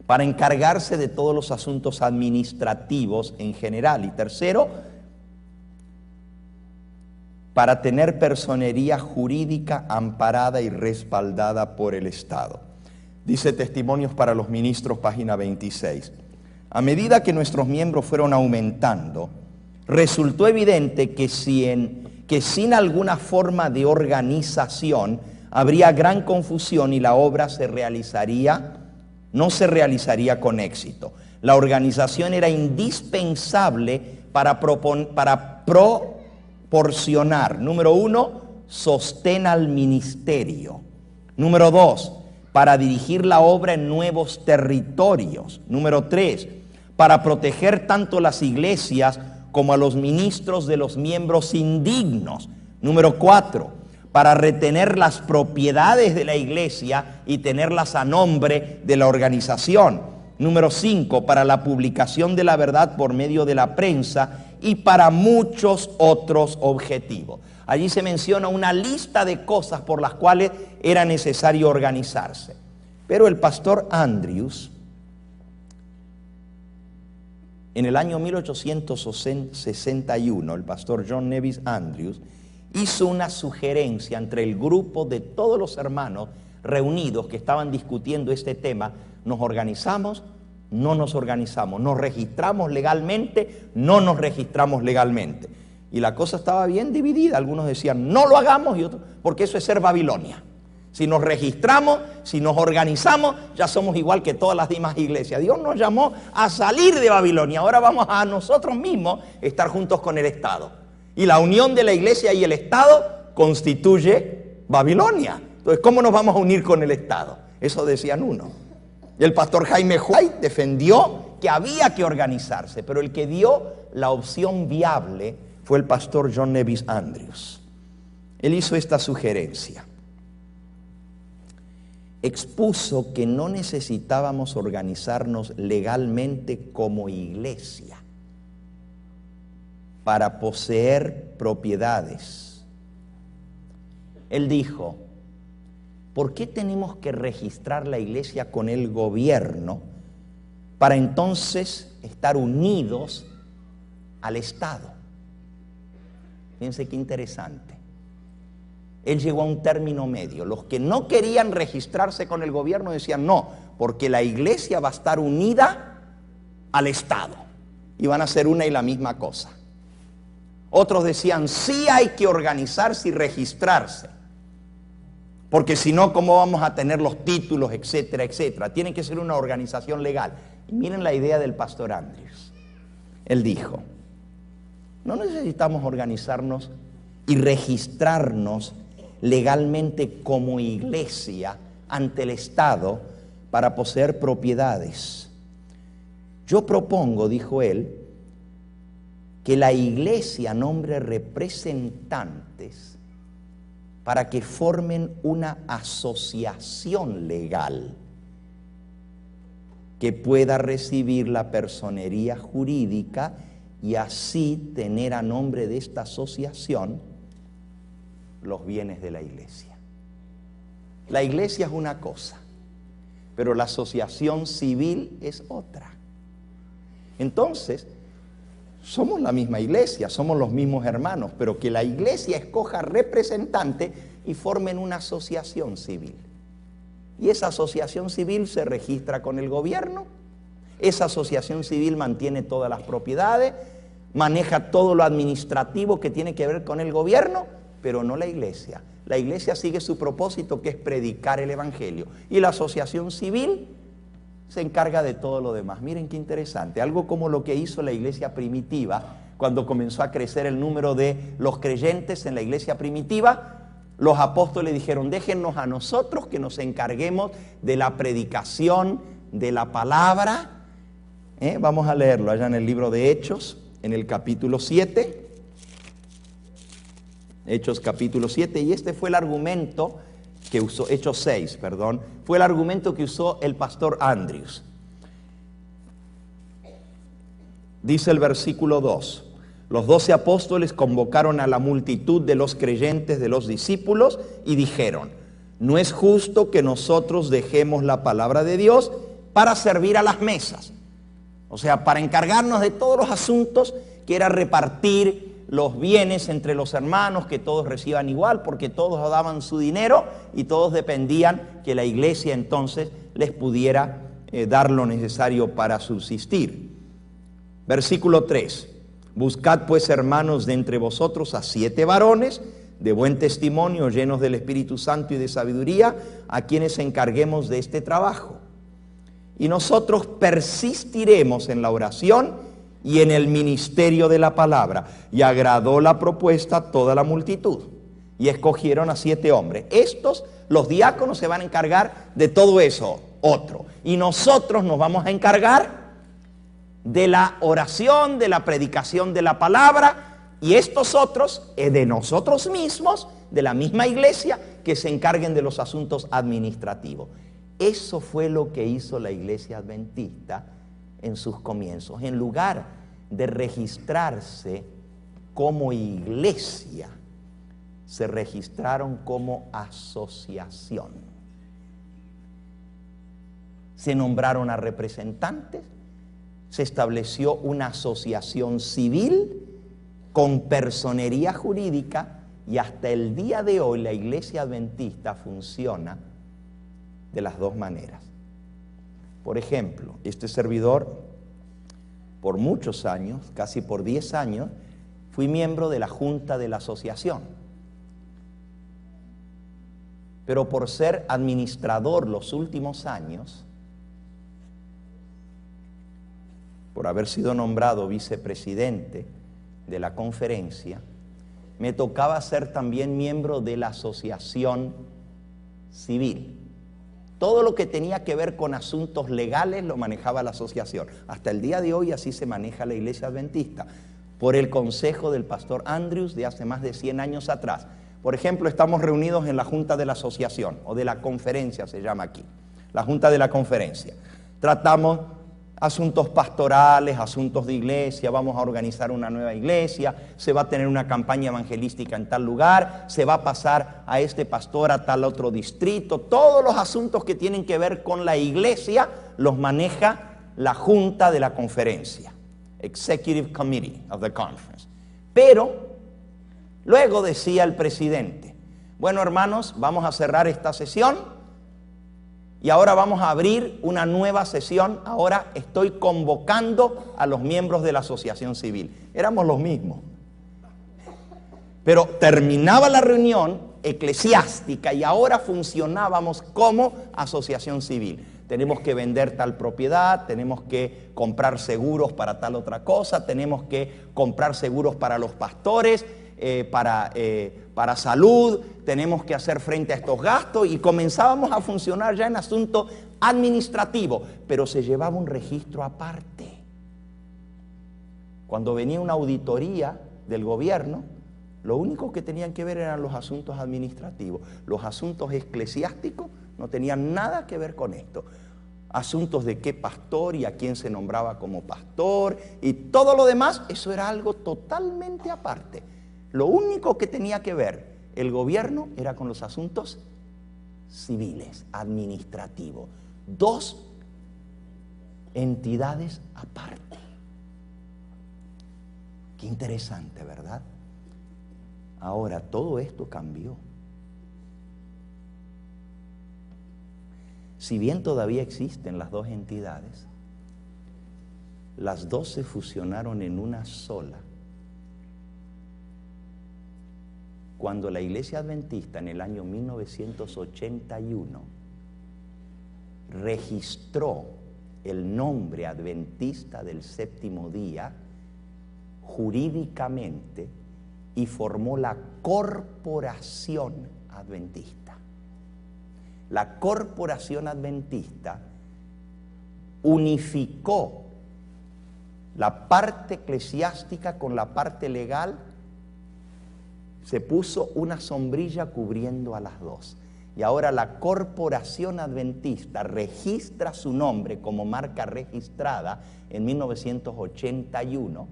para encargarse de todos los asuntos administrativos en general. Y tercero, para tener personería jurídica amparada y respaldada por el Estado. Dice Testimonios para los Ministros, página 26. A medida que nuestros miembros fueron aumentando, resultó evidente que sin alguna forma de organización habría gran confusión y la obra no se realizaría con éxito. La organización era indispensable para proporcionar, número 1, sostén al ministerio. Número 2, para dirigir la obra en nuevos territorios. Número 3, para proteger tanto las iglesias como a los ministros de los miembros indignos. Número 4, para retener las propiedades de la iglesia y tenerlas a nombre de la organización. Número 5, para la publicación de la verdad por medio de la prensa y para muchos otros objetivos. Allí se menciona una lista de cosas por las cuales era necesario organizarse. Pero el pastor Andrews, en el año 1861, el pastor John Nevis Andrews hizo una sugerencia entre el grupo de todos los hermanos reunidos que estaban discutiendo este tema. ¿Nos organizamos? No nos organizamos. ¿Nos registramos legalmente? No nos registramos legalmente. Y la cosa estaba bien dividida. Algunos decían, no lo hagamos, y otros, porque eso es ser Babilonia. Si nos registramos, si nos organizamos, ya somos igual que todas las demás iglesias. Dios nos llamó a salir de Babilonia. Ahora vamos a nosotros mismos estar juntos con el Estado. Y la unión de la iglesia y el Estado constituye Babilonia. Entonces, ¿cómo nos vamos a unir con el Estado? Eso decían uno. Y el pastor Jaime White defendió que había que organizarse, pero el que dio la opción viable fue el pastor John Nevis Andrews. Él hizo esta sugerencia. Expuso que no necesitábamos organizarnos legalmente como iglesia para poseer propiedades. Él dijo, ¿por qué tenemos que registrar la iglesia con el gobierno para entonces estar unidos al Estado? Fíjense qué interesante. Él llegó a un término medio. Los que no querían registrarse con el gobierno decían no, porque la iglesia va a estar unida al Estado y van a ser una y la misma cosa. Otros decían sí, hay que organizarse y registrarse, porque si no, ¿cómo vamos a tener los títulos, etcétera, etcétera? Tiene que ser una organización legal. Y miren la idea del pastor Andrews. Él dijo, no necesitamos organizarnos y registrarnos legalmente como iglesia ante el Estado para poseer propiedades. Yo propongo, dijo él, que la iglesia nombre representantes para que formen una asociación legal que pueda recibir la personería jurídica y así tener a nombre de esta asociación los bienes de la iglesia. La iglesia es una cosa, pero la asociación civil es otra. Entonces, somos la misma iglesia, somos los mismos hermanos, pero que la iglesia escoja representantes y formen una asociación civil. Y esa asociación civil se registra con el gobierno. Esa asociación civil mantiene todas las propiedades, maneja todo lo administrativo que tiene que ver con el gobierno, pero no la iglesia. La iglesia sigue su propósito, que es predicar el evangelio. Y la asociación civil se encarga de todo lo demás. Miren qué interesante. Algo como lo que hizo la iglesia primitiva, cuando comenzó a crecer el número de los creyentes en la iglesia primitiva. Los apóstoles dijeron, déjennos a nosotros que nos encarguemos de la predicación de la palabra. Vamos a leerlo allá en el libro de Hechos, en el capítulo 7. Hechos capítulo 7, y este fue el argumento que usó, Hechos 6, perdón, fue el argumento que usó el pastor Andrews. Dice el versículo 2, los 12 apóstoles convocaron a la multitud de los creyentes, de los discípulos, y dijeron, no es justo que nosotros dejemos la palabra de Dios para servir a las mesas. O sea, para encargarnos de todos los asuntos, que era repartir los bienes entre los hermanos, que todos reciban igual, porque todos daban su dinero y todos dependían que la iglesia entonces les pudiera dar lo necesario para subsistir. Versículo 3. Buscad pues, hermanos, de entre vosotros a 7 varones de buen testimonio, llenos del Espíritu Santo y de sabiduría, a quienes encarguemos de este trabajo. Y nosotros persistiremos en la oración y en el ministerio de la palabra. Y agradó la propuesta a toda la multitud. Y escogieron a 7 hombres. Estos, los diáconos, se van a encargar de todo eso, otro. Y nosotros nos vamos a encargar de la oración, de la predicación de la palabra, y estos otros, de nosotros mismos, de la misma iglesia, que se encarguen de los asuntos administrativos. Eso fue lo que hizo la iglesia adventista en sus comienzos. En lugar de registrarse como iglesia, se registraron como asociación. Se nombraron a representantes, se estableció una asociación civil con personería jurídica, y hasta el día de hoy la iglesia adventista funciona de las dos maneras. Por ejemplo, este servidor, por muchos años, casi por 10 años, fui miembro de la junta de la asociación. Pero por ser administrador los últimos años, por haber sido nombrado vicepresidente de la conferencia, me tocaba ser también miembro de la asociación civil. Todo lo que tenía que ver con asuntos legales lo manejaba la asociación. Hasta el día de hoy así se maneja la iglesia adventista, por el consejo del pastor Andrews de hace más de 100 años atrás. Por ejemplo, estamos reunidos en la junta de la asociación, o de la conferencia se llama aquí, la junta de la conferencia. Tratamos asuntos pastorales, asuntos de iglesia, vamos a organizar una nueva iglesia, se va a tener una campaña evangelística en tal lugar, se va a pasar a este pastor a tal otro distrito. Todos los asuntos que tienen que ver con la iglesia los maneja la junta de la conferencia, Executive Committee of the Conference. Pero luego decía el presidente, bueno, hermanos, vamos a cerrar esta sesión y ahora vamos a abrir una nueva sesión. Ahora estoy convocando a los miembros de la asociación civil. Éramos los mismos. Pero terminaba la reunión eclesiástica y ahora funcionábamos como asociación civil. Tenemos que vender tal propiedad, tenemos que comprar seguros para tal otra cosa, tenemos que comprar seguros para los pastores, para salud, tenemos que hacer frente a estos gastos, y comenzábamos a funcionar ya en asunto administrativo, pero se llevaba un registro aparte. Cuando venía una auditoría del gobierno, lo único que tenían que ver eran los asuntos administrativos. Los asuntos eclesiásticos no tenían nada que ver con esto. Asuntos de qué pastor y a quién se nombraba como pastor y todo lo demás, eso era algo totalmente aparte. Lo único que tenía que ver el gobierno era con los asuntos civiles, administrativos. Dos entidades aparte. Qué interesante, ¿verdad? Ahora todo esto cambió. Si bien todavía existen las dos entidades, las dos se fusionaron en una sola. Cuando la iglesia adventista en el año 1981 registró el nombre adventista del séptimo día jurídicamente y formó la corporación adventista. La corporación adventista unificó la parte eclesiástica con la parte legal. Se puso una sombrilla cubriendo a las dos. y ahora la Corporación Adventista registra su nombre como marca registrada en 1981,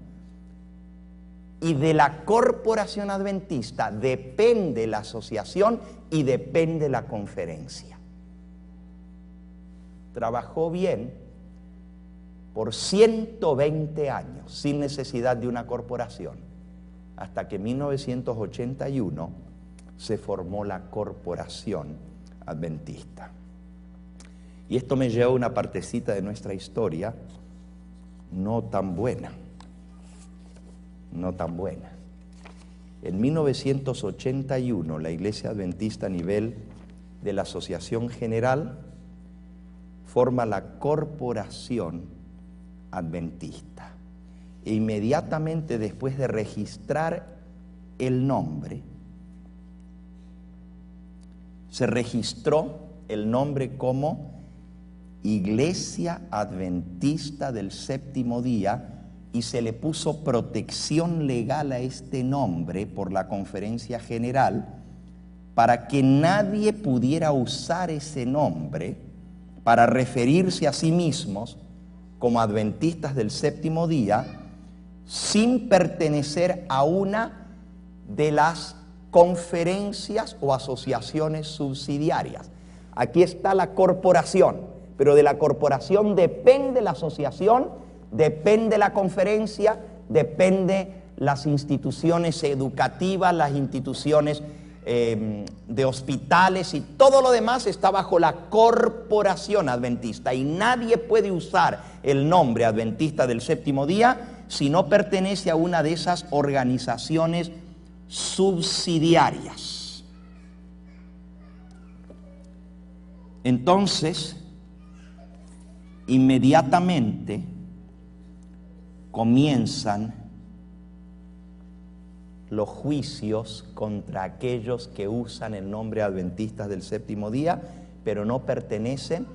y de la Corporación Adventista depende la asociación y depende la conferencia. Trabajó bien por 120 años sin necesidad de una corporación, hasta que en 1981 se formó la Corporación Adventista. Y esto me lleva a una partecita de nuestra historia no tan buena. En 1981 la Iglesia Adventista a nivel de la Asociación General forma la Corporación Adventista. E inmediatamente después de registrar el nombre, se registró el nombre como Iglesia Adventista del Séptimo Día, y se le puso protección legal a este nombre por la Conferencia General para que nadie pudiera usar ese nombre para referirse a sí mismos como adventistas del séptimo día sin pertenecer a una de las conferencias o asociaciones subsidiarias. Aquí está la corporación, pero de la corporación depende la asociación, depende la conferencia, depende las instituciones educativas, las instituciones de hospitales, y todo lo demás está bajo la Corporación Adventista, y nadie puede usar el nombre adventista del séptimo día si no pertenece a una de esas organizaciones subsidiarias. Entonces, inmediatamente comienzan los juicios contra aquellos que usan el nombre adventistas del séptimo día, pero no pertenecen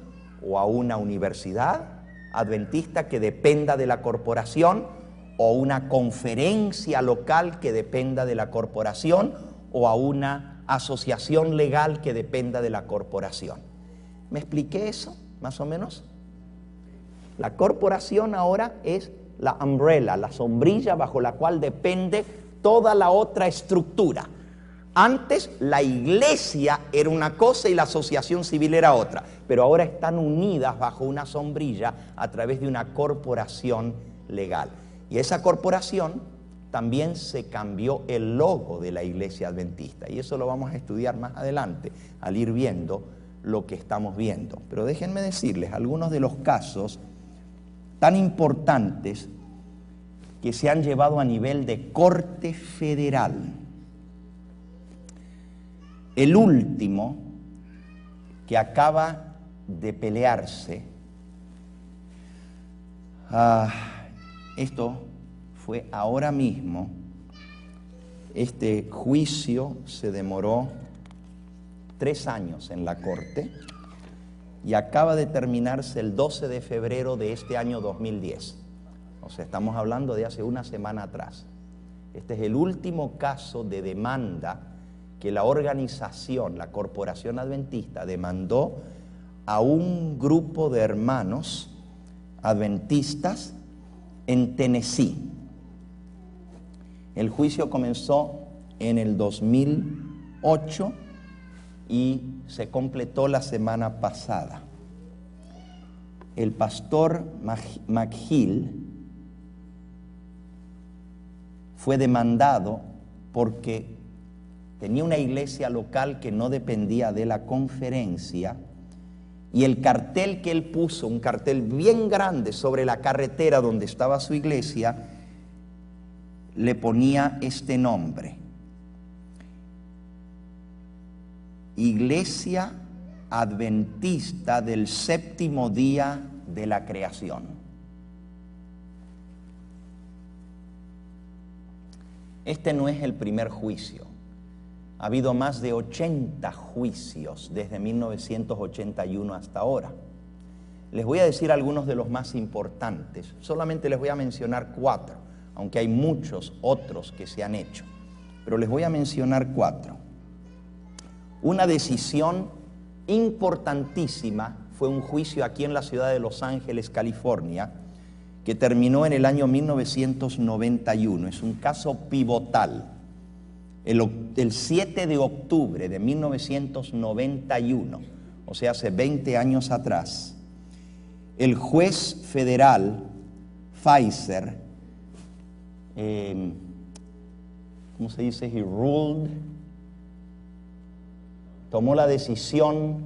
o a una universidad adventista que dependa de la corporación, o una conferencia local que dependa de la corporación, o a una asociación legal que dependa de la corporación. ¿Me expliqué eso, más o menos? La corporación ahora es la umbrella, la sombrilla bajo la cual depende toda la otra estructura. Antes la iglesia era una cosa y la asociación civil era otra, pero ahora están unidas bajo una sombrilla a través de una corporación legal. Y esa corporación también se cambió el logo de la Iglesia Adventista, y eso lo vamos a estudiar más adelante al ir viendo lo que estamos viendo. Pero déjenme decirles algunos de los casos tan importantes que se han llevado a nivel de Corte Federal. El último que acaba de pelearse, esto fue ahora mismo, este juicio se demoró 3 años en la Corte y acaba de terminarse el 12 de febrero de este año 2010. O sea, estamos hablando de hace una semana atrás. Este es el último caso de demanda que la organización, la Corporación Adventista, demandó a un grupo de hermanos adventistas en Tennessee. El juicio comenzó en el 2008 y se completó la semana pasada. El pastor McGill fue demandado porque tenía una iglesia local que no dependía de la conferencia, y el cartel que él puso, un cartel bien grande sobre la carretera donde estaba su iglesia, le ponía este nombre: Iglesia Adventista del Séptimo Día de la Creación. Este no es el primer juicio. Ha habido más de 80 juicios desde 1981 hasta ahora. Les voy a decir algunos de los más importantes. Solamente les voy a mencionar 4, aunque hay muchos otros que se han hecho. Pero les voy a mencionar 4. Una decisión importantísima fue un juicio aquí en la ciudad de Los Ángeles, California, que terminó en el año 1991. Es un caso pivotal. El 7 de octubre de 1991, o sea, hace 20 años atrás, el juez federal Pfizer, ¿cómo se dice? He ruled, tomó la decisión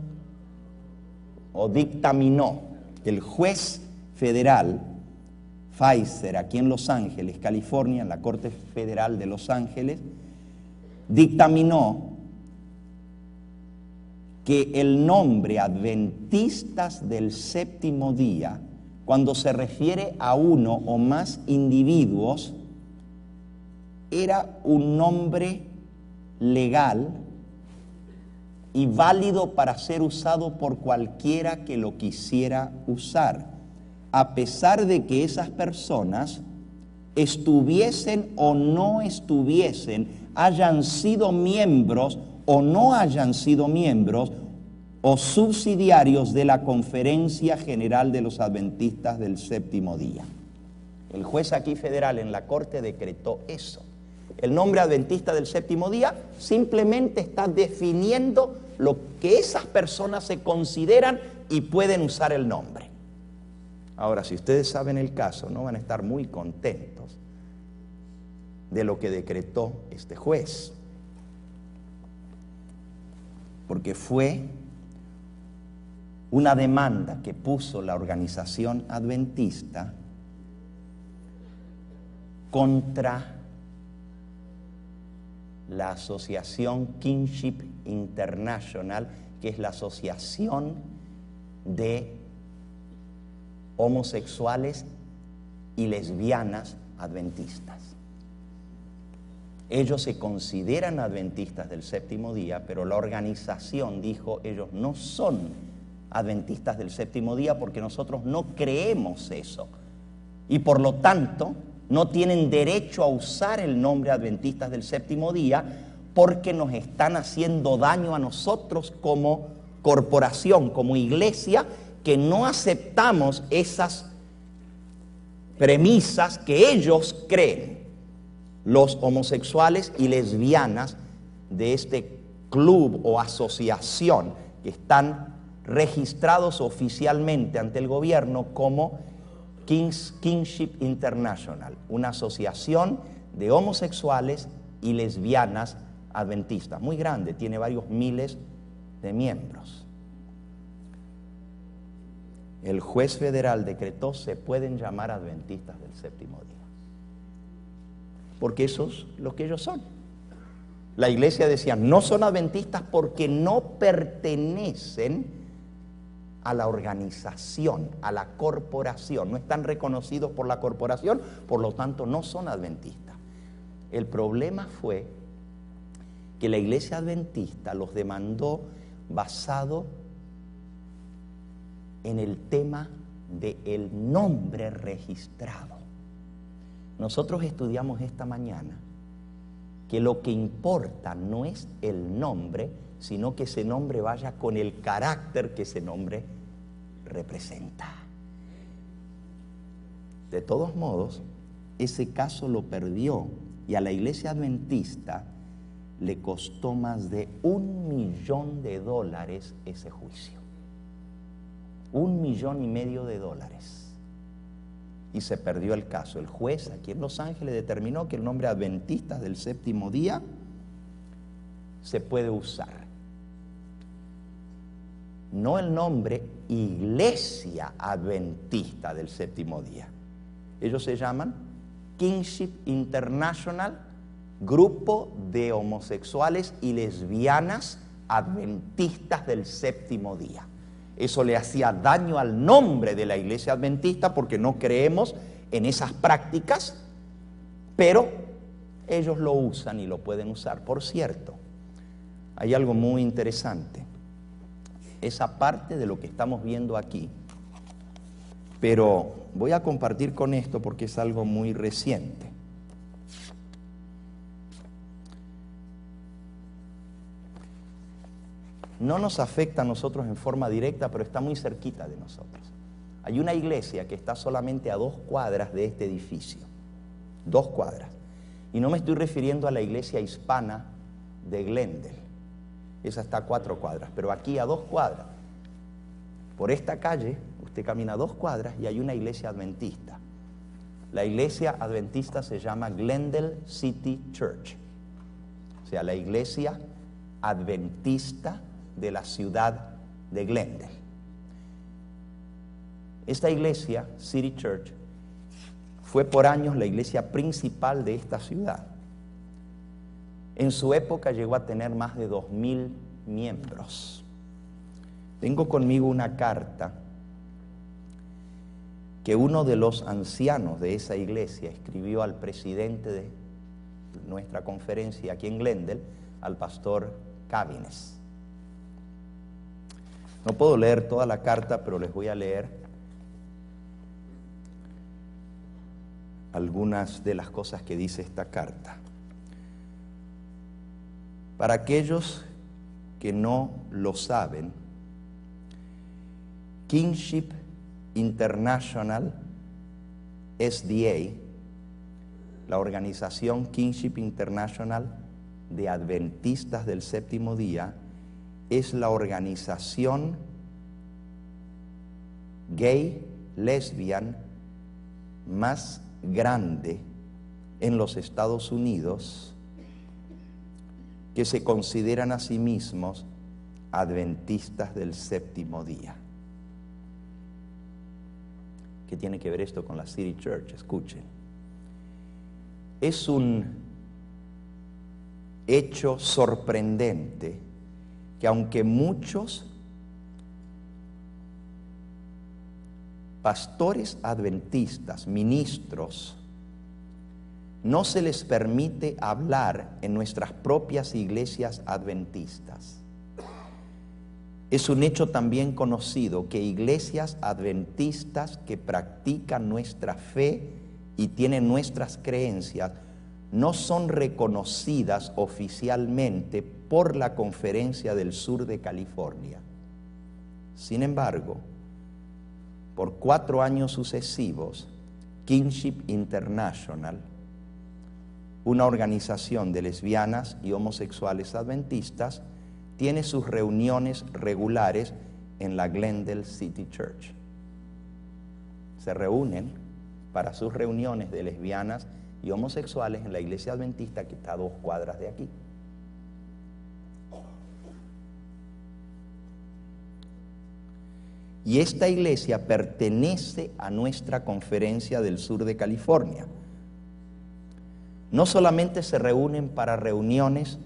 o dictaminó. El juez federal Pfizer, aquí en Los Ángeles, California, en la Corte Federal de Los Ángeles, dictaminó que el nombre Adventistas del Séptimo Día, cuando se refiere a uno o más individuos, era un nombre legal y válido para ser usado por cualquiera que lo quisiera usar, a pesar de que esas personas estuviesen o no estuviesen, hayan sido miembros o no hayan sido miembros o subsidiarios de la Conferencia General de los Adventistas del Séptimo Día. El juez aquí federal en la corte decretó eso. El nombre Adventista del Séptimo Día simplemente está definiendo lo que esas personas se consideran y pueden usar el nombre. Ahora, si ustedes saben el caso, no van a estar muy contentos de lo que decretó este juez, porque fue una demanda que puso la organización adventista contra la asociación Kinship International, que es la asociación de homosexuales y lesbianas adventistas. Ellos se consideran adventistas del séptimo día, pero la organización dijo, ellos no son adventistas del séptimo día porque nosotros no creemos eso. Y por lo tanto, no tienen derecho a usar el nombre adventistas del séptimo día porque nos están haciendo daño a nosotros como corporación, como iglesia, que no aceptamos esas premisas que ellos creen, los homosexuales y lesbianas de este club o asociación que están registrados oficialmente ante el gobierno como Kinship International, una asociación de homosexuales y lesbianas adventistas, muy grande, tiene varios miles de miembros. El juez federal decretó se pueden llamar adventistas del séptimo día, porque eso es lo que ellos son. La iglesia decía, no son adventistas porque no pertenecen a la organización, a la corporación, no están reconocidos por la corporación, por lo tanto no son adventistas. El problema fue que la iglesia adventista los demandó basado en el tema del nombre registrado. Nosotros estudiamos esta mañana que lo que importa no es el nombre, sino que ese nombre vaya con el carácter que ese nombre representa. De todos modos, ese caso lo perdió y a la iglesia adventista le costó más de $1 millón ese juicio. $1,5 millones. Y se perdió el caso. El juez aquí en Los Ángeles determinó que el nombre Adventistas del Séptimo Día se puede usar. No el nombre Iglesia Adventista del Séptimo Día. Ellos se llaman Kinship International, Grupo de Homosexuales y Lesbianas Adventistas del Séptimo Día. Eso le hacía daño al nombre de la iglesia adventista porque no creemos en esas prácticas, pero ellos lo usan y lo pueden usar. Por cierto, hay algo muy interesante. Esa parte de lo que estamos viendo aquí, pero voy a compartir con esto porque es algo muy reciente. no nos afecta a nosotros en forma directa, pero está muy cerquita de nosotros. Hay una iglesia que está solamente a 2 cuadras de este edificio. 2 cuadras. Y no me estoy refiriendo a la iglesia hispana de Glendale. Esa está a 4 cuadras. Pero aquí a 2 cuadras, por esta calle, usted camina 2 cuadras y hay una iglesia adventista. La iglesia adventista se llama Glendale City Church. O sea, la iglesia adventista de la ciudad de Glendale. Esta iglesia, City Church, fue por años la iglesia principal de esta ciudad. En su época llegó a tener más de 2,000 miembros. Tengo conmigo una carta que uno de los ancianos de esa iglesia escribió al presidente de nuestra conferencia aquí en Glendale, al pastor Cavines. No puedo leer toda la carta, pero les voy a leer algunas de las cosas que dice esta carta. Para aquellos que no lo saben, Kingship International SDA, la organización Kingship International de Adventistas del Séptimo Día, es la organización gay, lesbian más grande en los Estados Unidos, que se consideran a sí mismos adventistas del séptimo día. ¿Qué tiene que ver esto con la City Church? Escuchen. Es un hecho sorprendente que aunque muchos pastores adventistas, ministros, no se les permite hablar en nuestras propias iglesias adventistas. Es un hecho también conocido que iglesias adventistas que practican nuestra fe y tienen nuestras creencias no son reconocidas oficialmente por la Conferencia del Sur de California. Sin embargo, por 4 años sucesivos, Kingship International, una organización de lesbianas y homosexuales adventistas, tiene sus reuniones regulares en la Glendale City Church. Se reúnen para sus reuniones de lesbianas y homosexuales en la iglesia adventista que está a 2 cuadras de aquí. Y esta iglesia pertenece a nuestra Conferencia del Sur de California. No solamente se reúnen para reuniones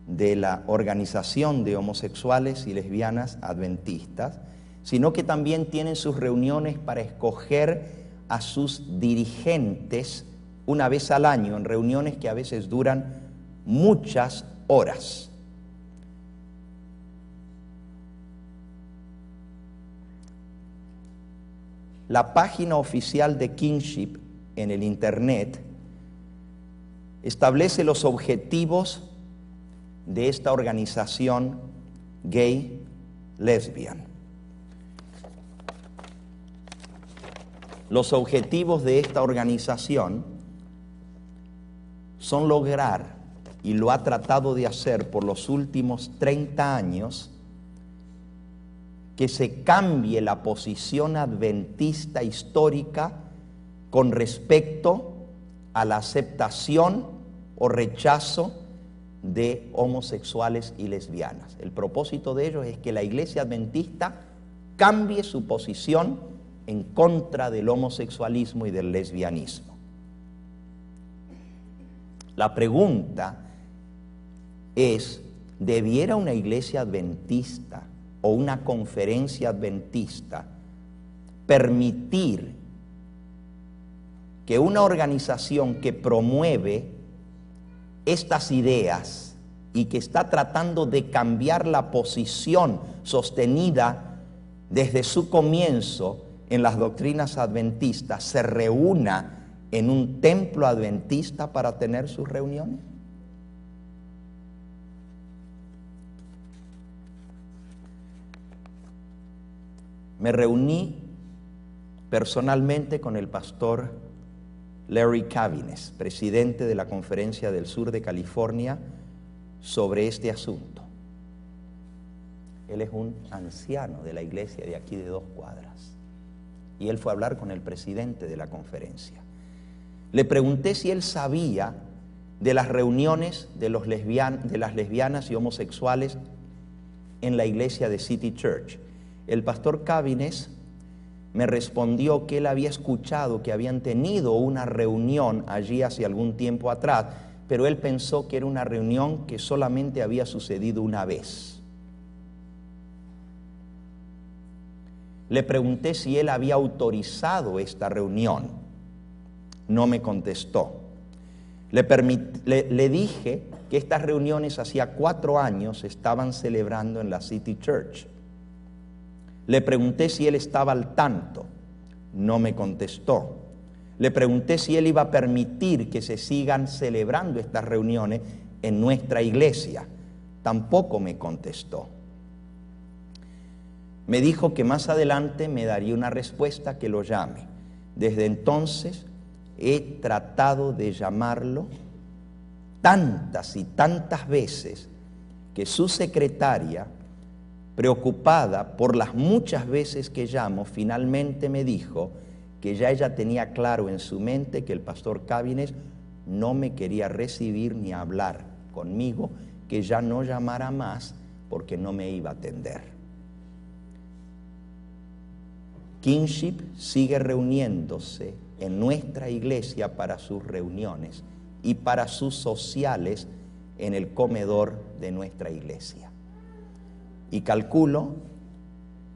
de la Organización de Homosexuales y Lesbianas Adventistas, sino que también tienen sus reuniones para escoger a sus dirigentes una vez al año, en reuniones que a veces duran muchas horas. La página oficial de Kingship en el Internet establece los objetivos de esta organización gay lesbian. Los objetivos de esta organización son lograr, y lo ha tratado de hacer por los últimos 30 años, que se cambie la posición adventista histórica con respecto a la aceptación o rechazo de homosexuales y lesbianas. El propósito de ellos es que la iglesia adventista cambie su posición en contra del homosexualismo y del lesbianismo. La pregunta es, ¿debiera una iglesia adventista o una conferencia adventista permitir que una organización que promueve estas ideas y que está tratando de cambiar la posición sostenida desde su comienzo en las doctrinas adventistas se reúna en un templo adventista para tener sus reuniones? me reuní personalmente con el pastor Larry Cavines, presidente de la Conferencia del Sur de California, sobre este asunto. Él es un anciano de la iglesia de aquí de 2 cuadras. Y él fue a hablar con el presidente de la conferencia. Le pregunté si él sabía de las reuniones de las lesbianas y homosexuales en la iglesia de City Church. El pastor Cavines me respondió que él había escuchado que habían tenido una reunión allí hace algún tiempo atrás, pero él pensó que era una reunión que solamente había sucedido una vez. Le pregunté si él había autorizado esta reunión. No me contestó. Le dije que estas reuniones hacía 4 años se estaban celebrando en la City Church. Le pregunté si él estaba al tanto. No me contestó. Le pregunté si él iba a permitir que se sigan celebrando estas reuniones en nuestra iglesia. Tampoco me contestó. Me dijo que más adelante me daría una respuesta, que lo llame. Desde entonces he tratado de llamarlo tantas y tantas veces que su secretaria, preocupada por las muchas veces que llamo, finalmente me dijo que ya ella tenía claro en su mente que el pastor Cavines no me quería recibir ni hablar conmigo, que ya no llamara más porque no me iba a atender. Kinship sigue reuniéndose en nuestra iglesia para sus reuniones y para sus sociales en el comedor de nuestra iglesia. Y calculo,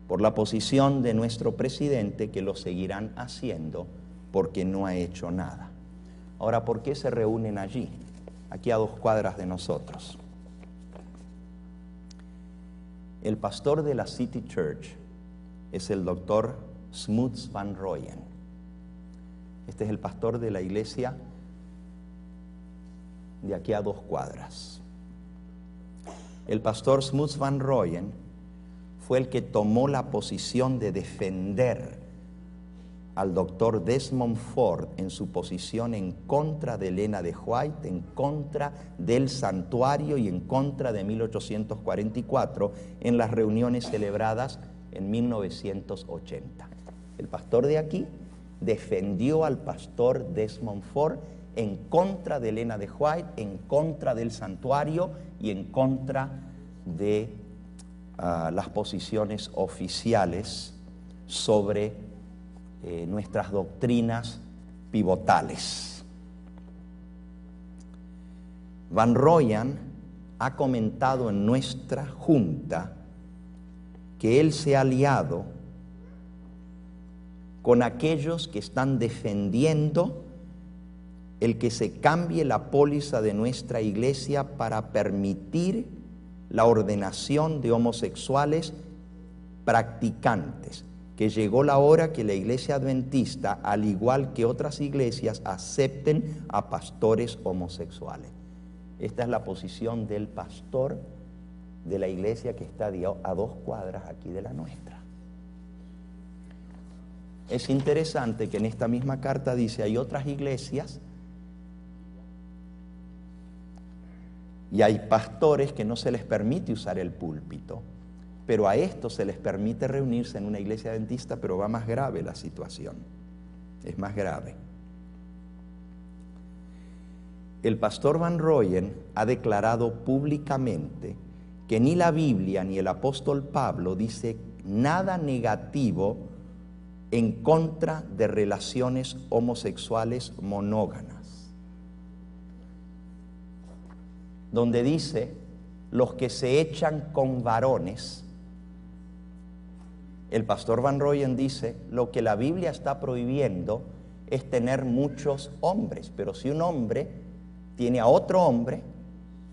por la posición de nuestro presidente, que lo seguirán haciendo porque no ha hecho nada. Ahora, ¿por qué se reúnen allí? Aquí a 2 cuadras de nosotros. El pastor de la City Church es el doctor Smuts Van Rooyen. Este es el pastor de la iglesia de aquí a 2 cuadras. El pastor Smuts Van Rooyen fue el que tomó la posición de defender al doctor Desmond Ford en su posición en contra de Elena de White, en contra del santuario y en contra de 1844 en las reuniones celebradas en 1980. El pastor de aquí defendió al pastor Desmond Ford en contra de Elena de White, en contra del santuario y en contra de las posiciones oficiales sobre nuestras doctrinas pivotales. Van Rooyen ha comentado en nuestra junta que él se ha aliado con aquellos que están defendiendo el que se cambie la póliza de nuestra iglesia para permitir la ordenación de homosexuales practicantes, que llegó la hora que la iglesia adventista, al igual que otras iglesias, acepten a pastores homosexuales. Esta es la posición del pastor de la iglesia que está a 2 cuadras aquí de la nuestra. Es interesante que en esta misma carta dice, hay otras iglesias y hay pastores que no se les permite usar el púlpito, pero a estos se les permite reunirse en una iglesia adventista, pero va más grave la situación, es más grave. El pastor Van Rooyen ha declarado públicamente que ni la Biblia ni el apóstol Pablo dice nada negativo en contra de relaciones homosexuales monógamas. Donde dice, los que se echan con varones, el pastor Van Rooyen dice, lo que la Biblia está prohibiendo es tener muchos hombres, pero si un hombre tiene a otro hombre,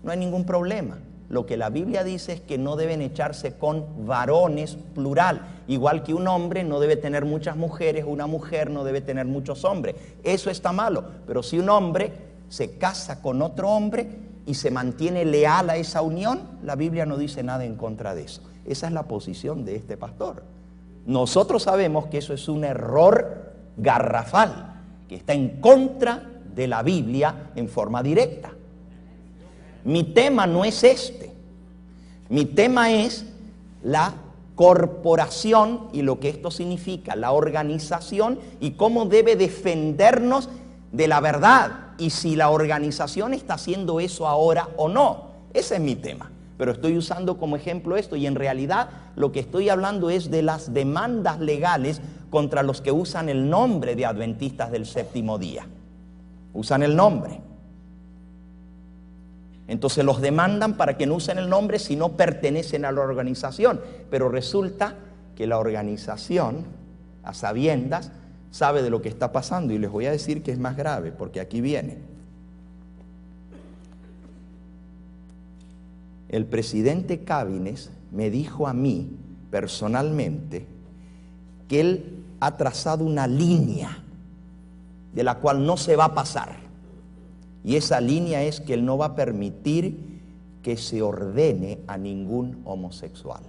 no hay ningún problema. Lo que la Biblia dice es que no deben echarse con varones, plural. Igual que un hombre no debe tener muchas mujeres, una mujer no debe tener muchos hombres. Eso está malo. Pero si un hombre se casa con otro hombre y se mantiene leal a esa unión, la Biblia no dice nada en contra de eso. Esa es la posición de este pastor. Nosotros sabemos que eso es un error garrafal, que está en contra de la Biblia en forma directa. Mi tema no es este. Mi tema es la corporación y lo que esto significa, la organización y cómo debe defendernos de la verdad y si la organización está haciendo eso ahora o no. Ese es mi tema. Pero estoy usando como ejemplo esto y en realidad lo que estoy hablando es de las demandas legales contra los que usan el nombre de adventistas del séptimo día. Usan el nombre. Entonces los demandan para que no usen el nombre si no pertenecen a la organización. Pero resulta que la organización, a sabiendas, sabe de lo que está pasando. Y les voy a decir que es más grave, porque aquí viene. El presidente Cabines me dijo a mí personalmente que él ha trazado una línea de la cual no se va a pasar. Y esa línea es que él no va a permitir que se ordene a ningún homosexual.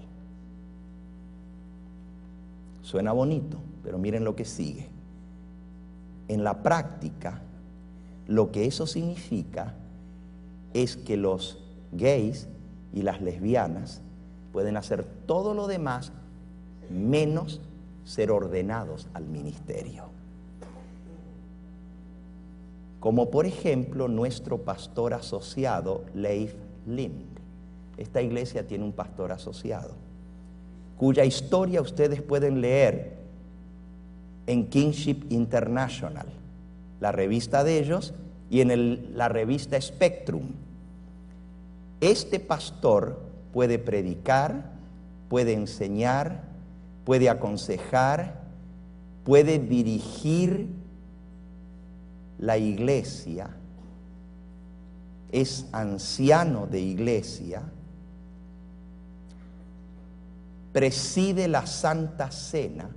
Suena bonito, pero miren lo que sigue. En la práctica, lo que eso significa es que los gays y las lesbianas pueden hacer todo lo demás menos ser ordenados al ministerio. Como por ejemplo nuestro pastor asociado Leif Lind. Esta iglesia tiene un pastor asociado, cuya historia ustedes pueden leer en Kingship International, la revista de ellos, y en la revista Spectrum. Este pastor puede predicar, puede enseñar, puede aconsejar, puede dirigir la iglesia, es anciano de iglesia, preside la Santa Cena,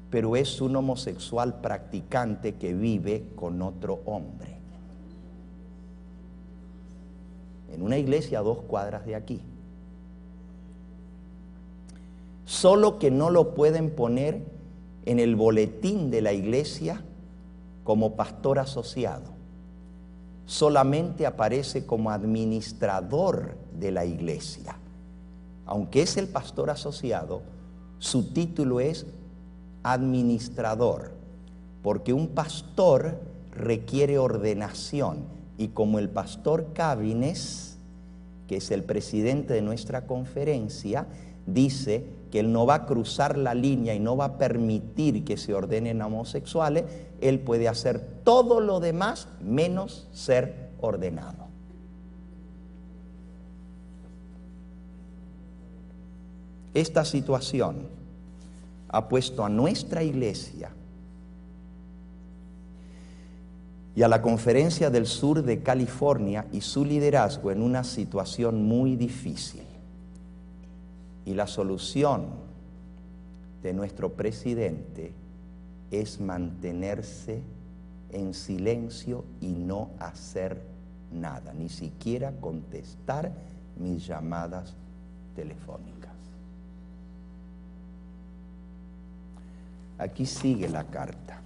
pero es un homosexual practicante que vive con otro hombre. En una iglesia a 2 cuadras de aquí. Solo que no lo pueden poner en el boletín de la iglesia como pastor asociado. Solamente aparece como administrador de la iglesia. Aunque es el pastor asociado, su título es administrador, porque un pastor requiere ordenación. Y como el pastor Cabines, que es el presidente de nuestra conferencia, dice que él no va a cruzar la línea y no va a permitir que se ordenen homosexuales, él puede hacer todo lo demás menos ser ordenado. Esta situación ha puesto a nuestra iglesia y a la Conferencia del Sur de California y su liderazgo en una situación muy difícil. Y la solución de nuestro presidente es mantenerse en silencio y no hacer nada, ni siquiera contestar mis llamadas telefónicas. Aquí sigue la carta.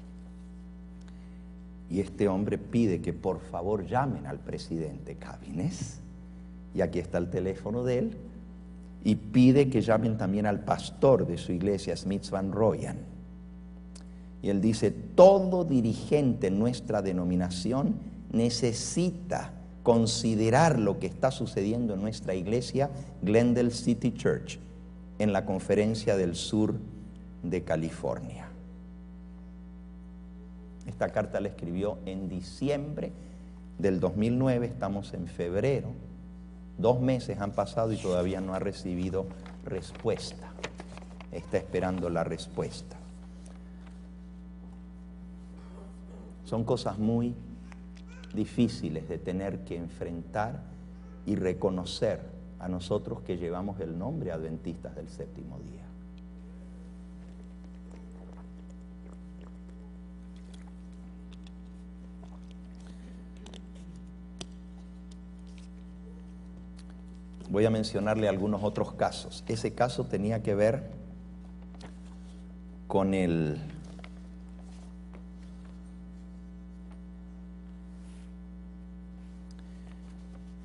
Y este hombre pide que por favor llamen al presidente Cabines, y aquí está el teléfono de él, y pide que llamen también al pastor de su iglesia, Smith Van Royan. Y él dice, todo dirigente en nuestra denominación necesita considerar lo que está sucediendo en nuestra iglesia, Glendale City Church, en la Conferencia del Sur de California. Esta carta la escribió en diciembre del 2009, estamos en febrero. 2 meses han pasado y todavía no ha recibido respuesta. Está esperando la respuesta. Son cosas muy difíciles de tener que enfrentar y reconocer a nosotros que llevamos el nombre adventistas del séptimo día. Voy a mencionarle algunos otros casos. Ese caso tenía que ver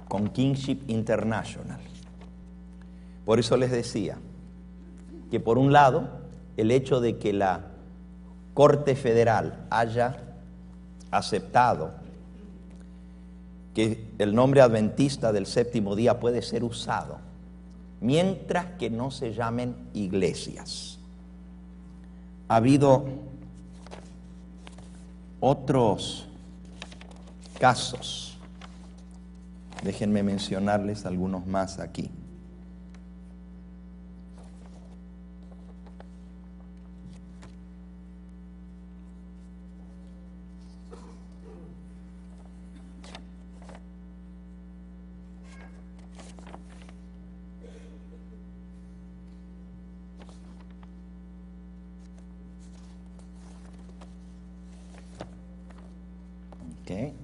con Kingship International. Por eso les decía que por un lado, el hecho de que la Corte Federal haya aceptado que el nombre adventista del séptimo día puede ser usado, mientras que no se llamen iglesias. Ha habido otros casos. Déjenme mencionarles algunos más aquí. Okay.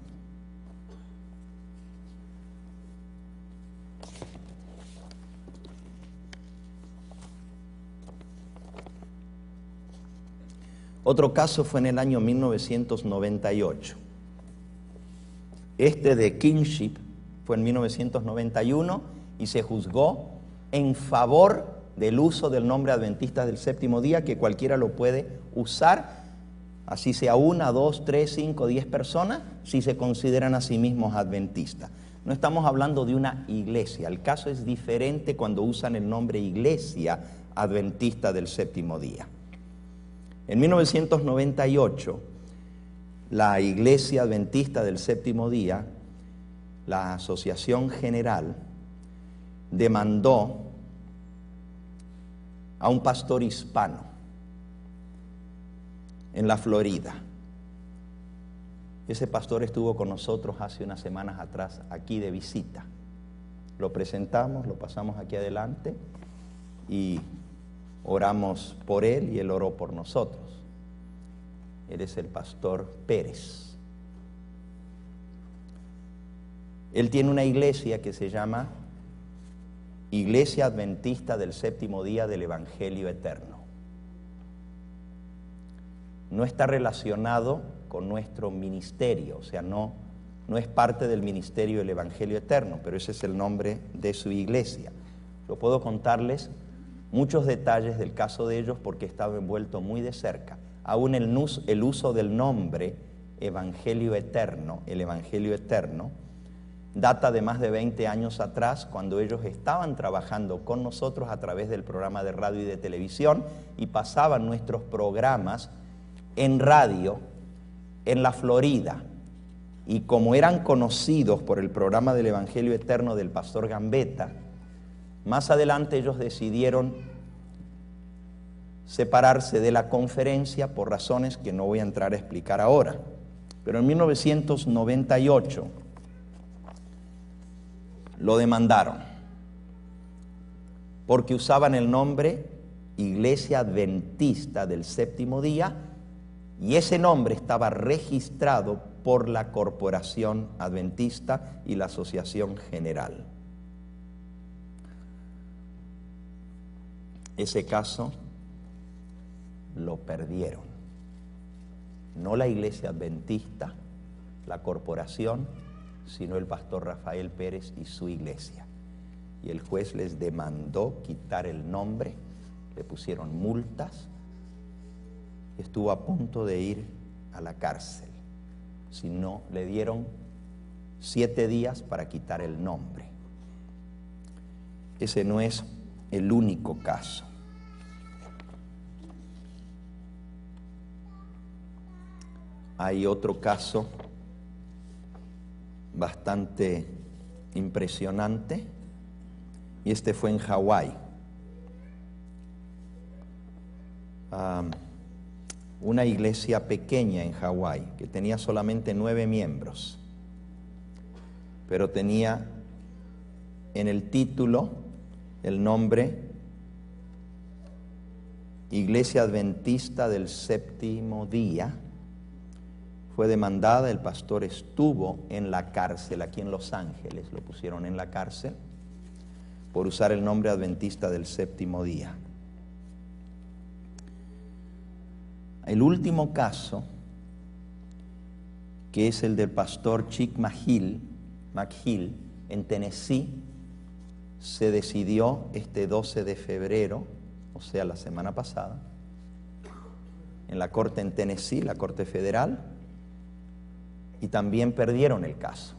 Otro caso fue en el año 1998. Este de Kingship fue en 1991 y se juzgó en favor del uso del nombre adventista del séptimo día, que cualquiera lo puede usar, así sea 1, 2, 3, 5, 10 personas, si se consideran a sí mismos adventistas. No estamos hablando de una iglesia. El caso es diferente cuando usan el nombre Iglesia Adventista del Séptimo Día. En 1998, la Iglesia Adventista del Séptimo Día, la Asociación General, demandó a un pastor hispano en la Florida. Ese pastor estuvo con nosotros hace unas semanas atrás aquí de visita. Lo presentamos, lo pasamos aquí adelante y oramos por él y él oró por nosotros. Él es el pastor Pérez. Él tiene una iglesia que se llama Iglesia Adventista del Séptimo Día del Evangelio Eterno. No está relacionado con nuestro ministerio, o sea, no es parte del ministerio del Evangelio Eterno, pero ese es el nombre de su iglesia. Yo puedo contarles muchos detalles del caso de ellos porque he estado envuelto muy de cerca. Aún el uso del nombre Evangelio Eterno, el Evangelio Eterno, data de más de 20 años atrás, cuando ellos estaban trabajando con nosotros a través del programa de radio y de televisión y pasaban nuestros programas en radio en la Florida. Y como eran conocidos por el programa del Evangelio Eterno del pastor Gambetta, más adelante ellos decidieron separarse de la conferencia por razones que no voy a entrar a explicar ahora. Pero en 1998 lo demandaron porque usaban el nombre Iglesia Adventista del Séptimo Día y ese nombre estaba registrado por la Corporación Adventista y la Asociación General. Ese caso lo perdieron. No la Iglesia Adventista, la corporación, sino el pastor Rafael Pérez y su iglesia. Y el juez les demandó quitar el nombre, le pusieron multas, estuvo a punto de ir a la cárcel. Si no, le dieron 7 días para quitar el nombre. Ese no es el único caso. Hay otro caso bastante impresionante y este fue en Hawái. Una iglesia pequeña en Hawái que tenía solamente 9 miembros, pero tenía en el título el nombre Iglesia Adventista del Séptimo Día. Fue demandada, el pastor estuvo en la cárcel aquí en Los Ángeles, lo pusieron en la cárcel por usar el nombre adventista del séptimo día. El último caso, que es el del pastor Chick McGill en Tennessee, se decidió este 12 de febrero, o sea, la semana pasada, en la corte en Tennessee, la corte federal, y también perdieron el caso.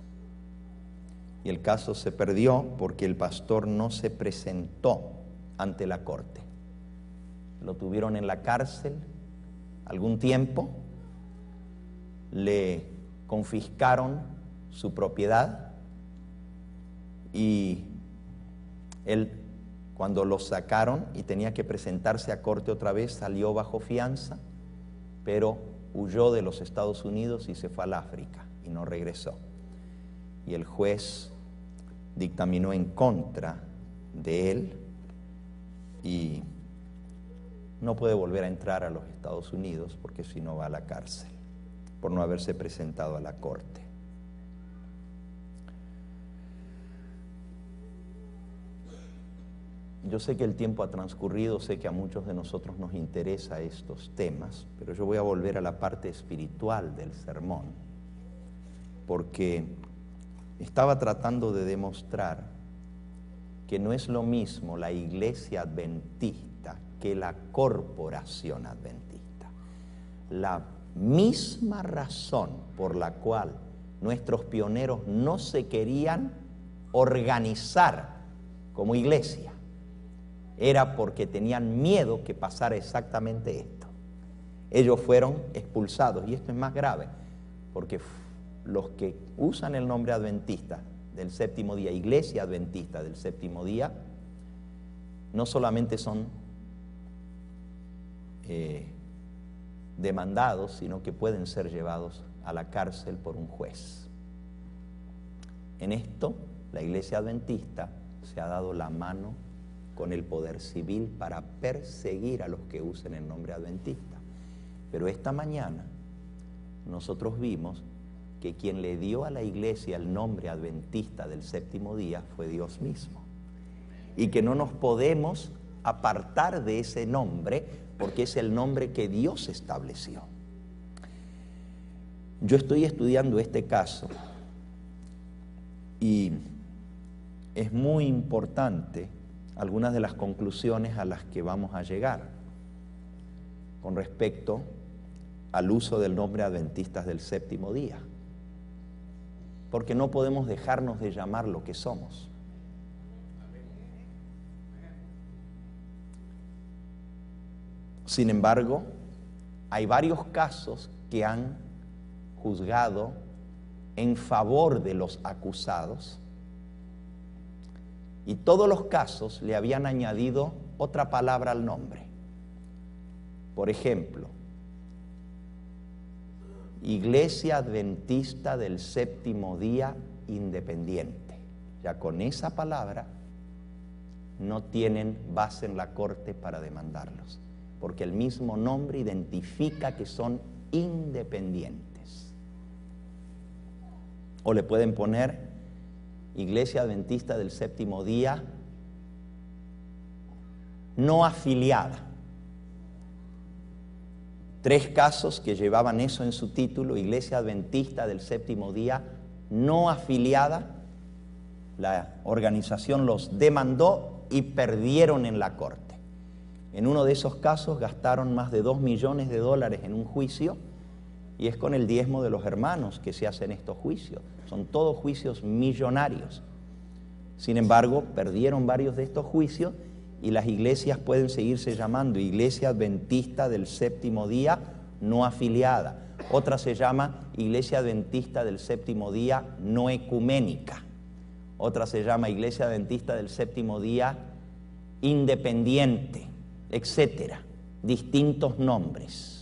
Y el caso se perdió porque el pastor no se presentó ante la corte. Lo tuvieron en la cárcel algún tiempo, le confiscaron su propiedad y él, cuando lo sacaron y tenía que presentarse a corte otra vez, salió bajo fianza, pero huyó de los Estados Unidos y se fue al África y no regresó. Y el juez dictaminó en contra de él y no puede volver a entrar a los Estados Unidos porque si no va a la cárcel por no haberse presentado a la corte. Yo sé que el tiempo ha transcurrido, sé que a muchos de nosotros nos interesa estos temas, pero yo voy a volver a la parte espiritual del sermón, porque estaba tratando de demostrar que no es lo mismo la iglesia adventista que la corporación adventista. La misma razón por la cual nuestros pioneros no se querían organizar como iglesia era porque tenían miedo que pasara exactamente esto. Ellos fueron expulsados, y esto es más grave, porque los que usan el nombre adventista del séptimo día, iglesia adventista del séptimo día, no solamente son demandados, sino que pueden ser llevados a la cárcel por un juez. En esto, la iglesia adventista se ha dado la mano con el poder civil para perseguir a los que usen el nombre adventista. Pero esta mañana nosotros vimos que quien le dio a la iglesia el nombre adventista del séptimo día fue Dios mismo. Y que no nos podemos apartar de ese nombre porque es el nombre que Dios estableció. Yo estoy estudiando este caso y es muy importante algunas de las conclusiones a las que vamos a llegar con respecto al uso del nombre adventistas del séptimo día, porque no podemos dejarnos de llamar lo que somos. Sin embargo, hay varios casos que han juzgado en favor de los acusados, y todos los casos le habían añadido otra palabra al nombre. Por ejemplo, Iglesia Adventista del Séptimo Día Independiente. Ya con esa palabra no tienen base en la corte para demandarlos, porque el mismo nombre identifica que son independientes. O le pueden poner Iglesia Adventista del Séptimo Día no afiliada. 3 casos que llevaban eso en su título: Iglesia Adventista del Séptimo Día no afiliada. La organización los demandó y perdieron en la corte. En uno de esos casos gastaron más de $2 millones en un juicio, y es con el diezmo de los hermanos que se hacen estos juicios. Son todos juicios millonarios. Sin embargo, perdieron varios de estos juicios y las iglesias pueden seguirse llamando Iglesia Adventista del Séptimo Día no afiliada. Otra se llama Iglesia Adventista del Séptimo Día no ecuménica. Otra se llama Iglesia Adventista del Séptimo Día independiente, etcétera. Distintos nombres.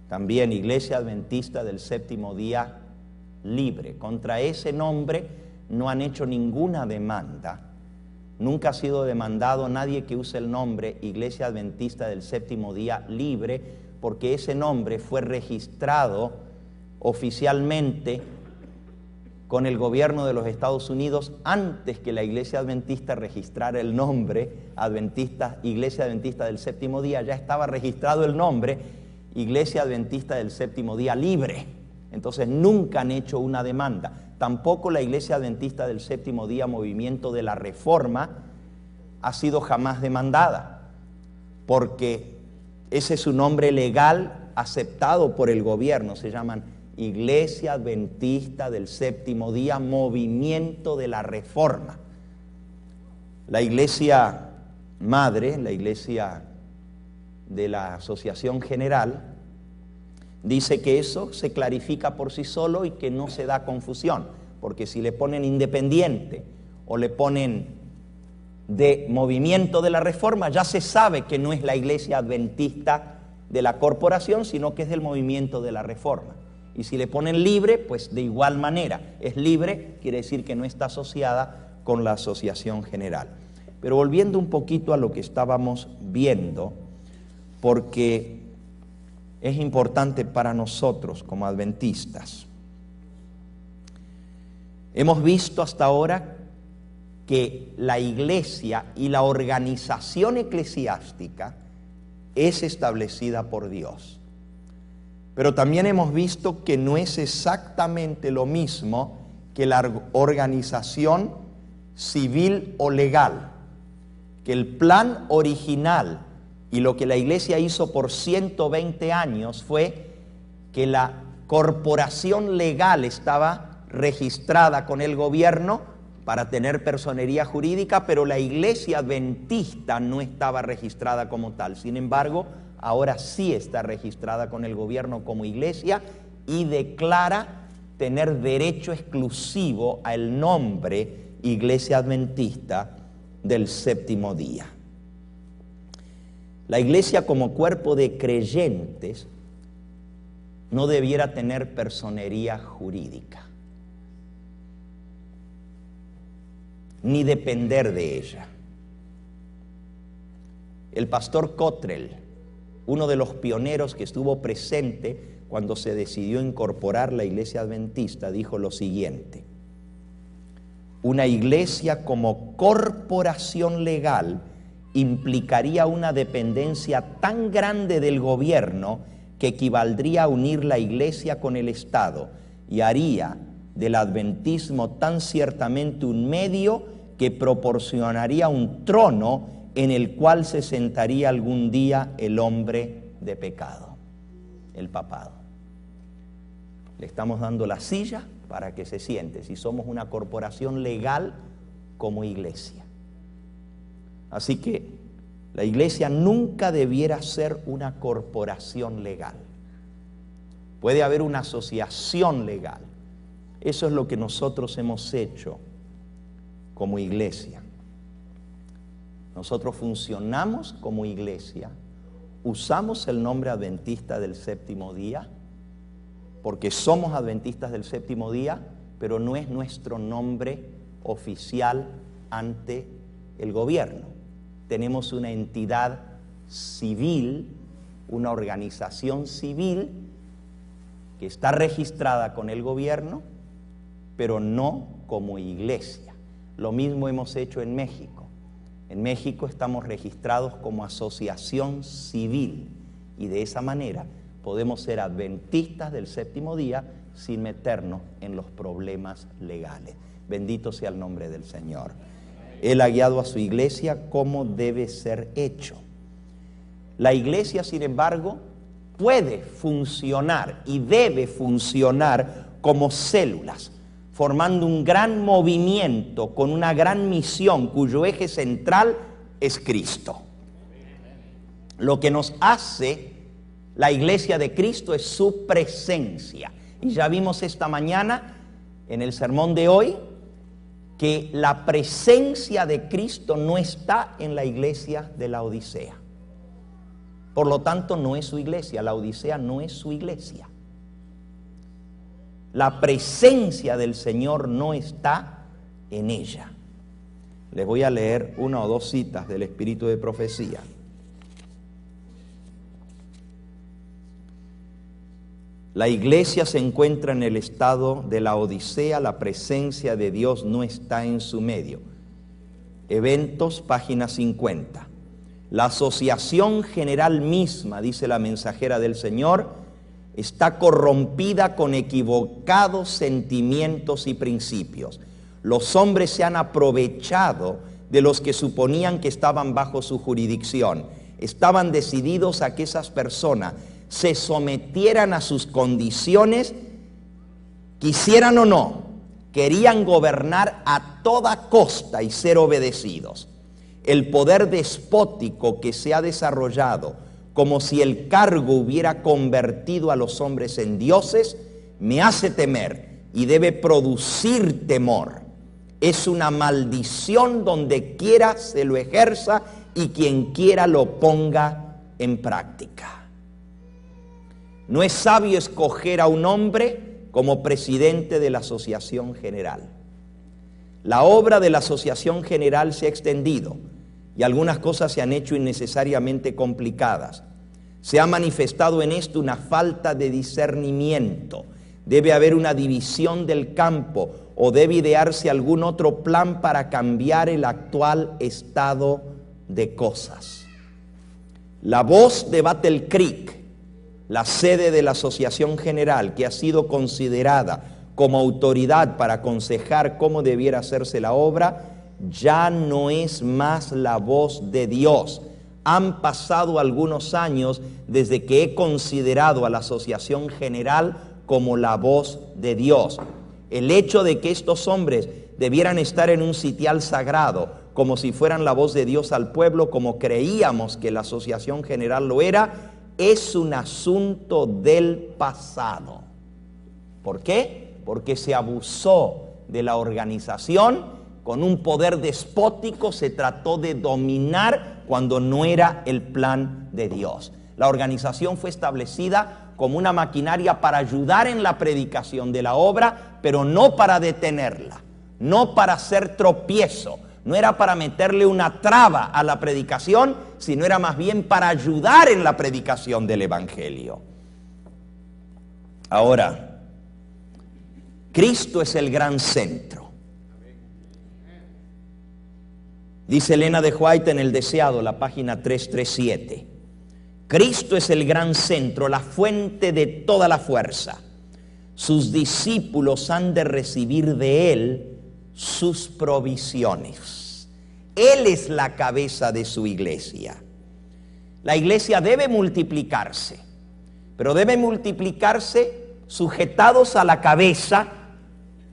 También Iglesia Adventista del Séptimo Día Libre. Contra ese nombre no han hecho ninguna demanda. Nunca ha sido demandado nadie que use el nombre Iglesia Adventista del Séptimo Día Libre, porque ese nombre fue registrado oficialmente con el gobierno de los Estados Unidos antes que la Iglesia Adventista registrara el nombre Iglesia Adventista del Séptimo Día. Ya estaba registrado el nombre Iglesia Adventista del Séptimo Día Libre. Entonces nunca han hecho una demanda. Tampoco la Iglesia Adventista del Séptimo Día, Movimiento de la Reforma, ha sido jamás demandada, porque ese es su nombre legal aceptado por el gobierno. Se llaman Iglesia Adventista del Séptimo Día, Movimiento de la Reforma. La iglesia madre, la iglesia de la Asociación General, dice que eso se clarifica por sí solo y que no se da confusión, porque si le ponen independiente o le ponen de Movimiento de la Reforma, ya se sabe que no es la Iglesia Adventista de la corporación, sino que es del Movimiento de la Reforma. Y si le ponen libre, pues de igual manera. Es libre, quiere decir que no está asociada con la Asociación General. Pero volviendo un poquito a lo que estábamos viendo, porque es importante para nosotros como adventistas. Hemos visto hasta ahora que la iglesia y la organización eclesiástica es establecida por Dios. Pero también hemos visto que no es exactamente lo mismo que la organización civil o legal, que el plan original y lo que la iglesia hizo por 120 años fue que la corporación legal estaba registrada con el gobierno para tener personería jurídica, pero la iglesia adventista no estaba registrada como tal. Sin embargo, ahora sí está registrada con el gobierno como iglesia y declara tener derecho exclusivo al nombre Iglesia Adventista del Séptimo Día. La iglesia como cuerpo de creyentes no debiera tener personería jurídica, ni depender de ella. El pastor Cottrell, uno de los pioneros que estuvo presente cuando se decidió incorporar la iglesia adventista, dijo lo siguiente: una iglesia como corporación legal implicaría una dependencia tan grande del gobierno que equivaldría a unir la iglesia con el Estado y haría del adventismo tan ciertamente un medio que proporcionaría un trono en el cual se sentaría algún día el hombre de pecado, el papado. Le estamos dando la silla para que se siente, si somos una corporación legal como iglesia. Así que la iglesia nunca debiera ser una corporación legal. Puede haber una asociación legal. Eso es lo que nosotros hemos hecho como iglesia. Nosotros funcionamos como iglesia, usamos el nombre adventista del séptimo día, porque somos adventistas del séptimo día, pero no es nuestro nombre oficial ante el gobierno. Tenemos una entidad civil, una organización civil que está registrada con el gobierno, pero no como iglesia. Lo mismo hemos hecho en México. En México estamos registrados como asociación civil y de esa manera podemos ser adventistas del séptimo día sin meternos en los problemas legales. Bendito sea el nombre del Señor. Él ha guiado a su iglesia cómo debe ser hecho. La iglesia, sin embargo, puede funcionar y debe funcionar como células, formando un gran movimiento con una gran misión cuyo eje central es Cristo. Lo que nos hace la iglesia de Cristo es su presencia. Y ya vimos esta mañana en el sermón de hoy que la presencia de Cristo no está en la iglesia de la Odisea. Por lo tanto, no es su iglesia. La Odisea no es su iglesia. La presencia del Señor no está en ella. Les voy a leer una o dos citas del Espíritu de Profecía. La iglesia se encuentra en el estado de la Odisea, la presencia de Dios no está en su medio. Eventos, página 50. La asociación general misma, dice la mensajera del Señor, está corrompida con equivocados sentimientos y principios. Los hombres se han aprovechado de los que suponían que estaban bajo su jurisdicción. Estaban decididos a que esas personas se sometieran a sus condiciones, quisieran o no, querían gobernar a toda costa y ser obedecidos. El poder despótico que se ha desarrollado, como si el cargo hubiera convertido a los hombres en dioses, me hace temer y debe producir temor. Es una maldición donde quiera se lo ejerza y quien quiera lo ponga en práctica. No es sabio escoger a un hombre como presidente de la Asociación General. La obra de la Asociación General se ha extendido y algunas cosas se han hecho innecesariamente complicadas. Se ha manifestado en esto una falta de discernimiento. Debe haber una división del campo o debe idearse algún otro plan para cambiar el actual estado de cosas. La voz de Battle Creek, la sede de la Asociación General, que ha sido considerada como autoridad para aconsejar cómo debiera hacerse la obra, ya no es más la voz de Dios. Han pasado algunos años desde que he considerado a la Asociación General como la voz de Dios. El hecho de que estos hombres debieran estar en un sitial sagrado, como si fueran la voz de Dios al pueblo, como creíamos que la Asociación General lo era, es un asunto del pasado. ¿Por qué? Porque se abusó de la organización, con un poder despótico se trató de dominar cuando no era el plan de Dios. La organización fue establecida como una maquinaria para ayudar en la predicación de la obra, pero no para detenerla, no para hacer tropiezo. No era para meterle una traba a la predicación, sino era más bien para ayudar en la predicación del Evangelio. Ahora, Cristo es el gran centro. Dice Elena de White en El Deseado, la página 337. Cristo es el gran centro, la fuente de toda la fuerza. Sus discípulos han de recibir de Él sus provisiones. Él es la cabeza de su iglesia. La iglesia debe multiplicarse, pero debe multiplicarse sujetados a la cabeza,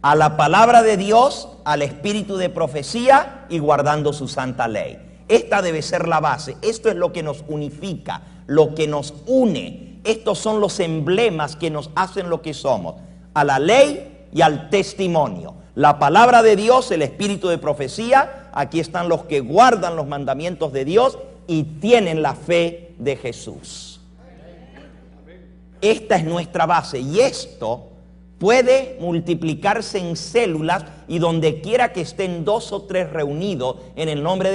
a la palabra de Dios, al espíritu de profecía y guardando su santa ley. Esta debe ser la base. Esto es lo que nos unifica, lo que nos une. Estos son los emblemas que nos hacen lo que somos, a la ley y al testimonio. La palabra de Dios, el espíritu de profecía, aquí están los que guardan los mandamientos de Dios y tienen la fe de Jesús. Esta es nuestra base y esto puede multiplicarse en células y donde quiera que estén 2 o 3 reunidos en el nombre de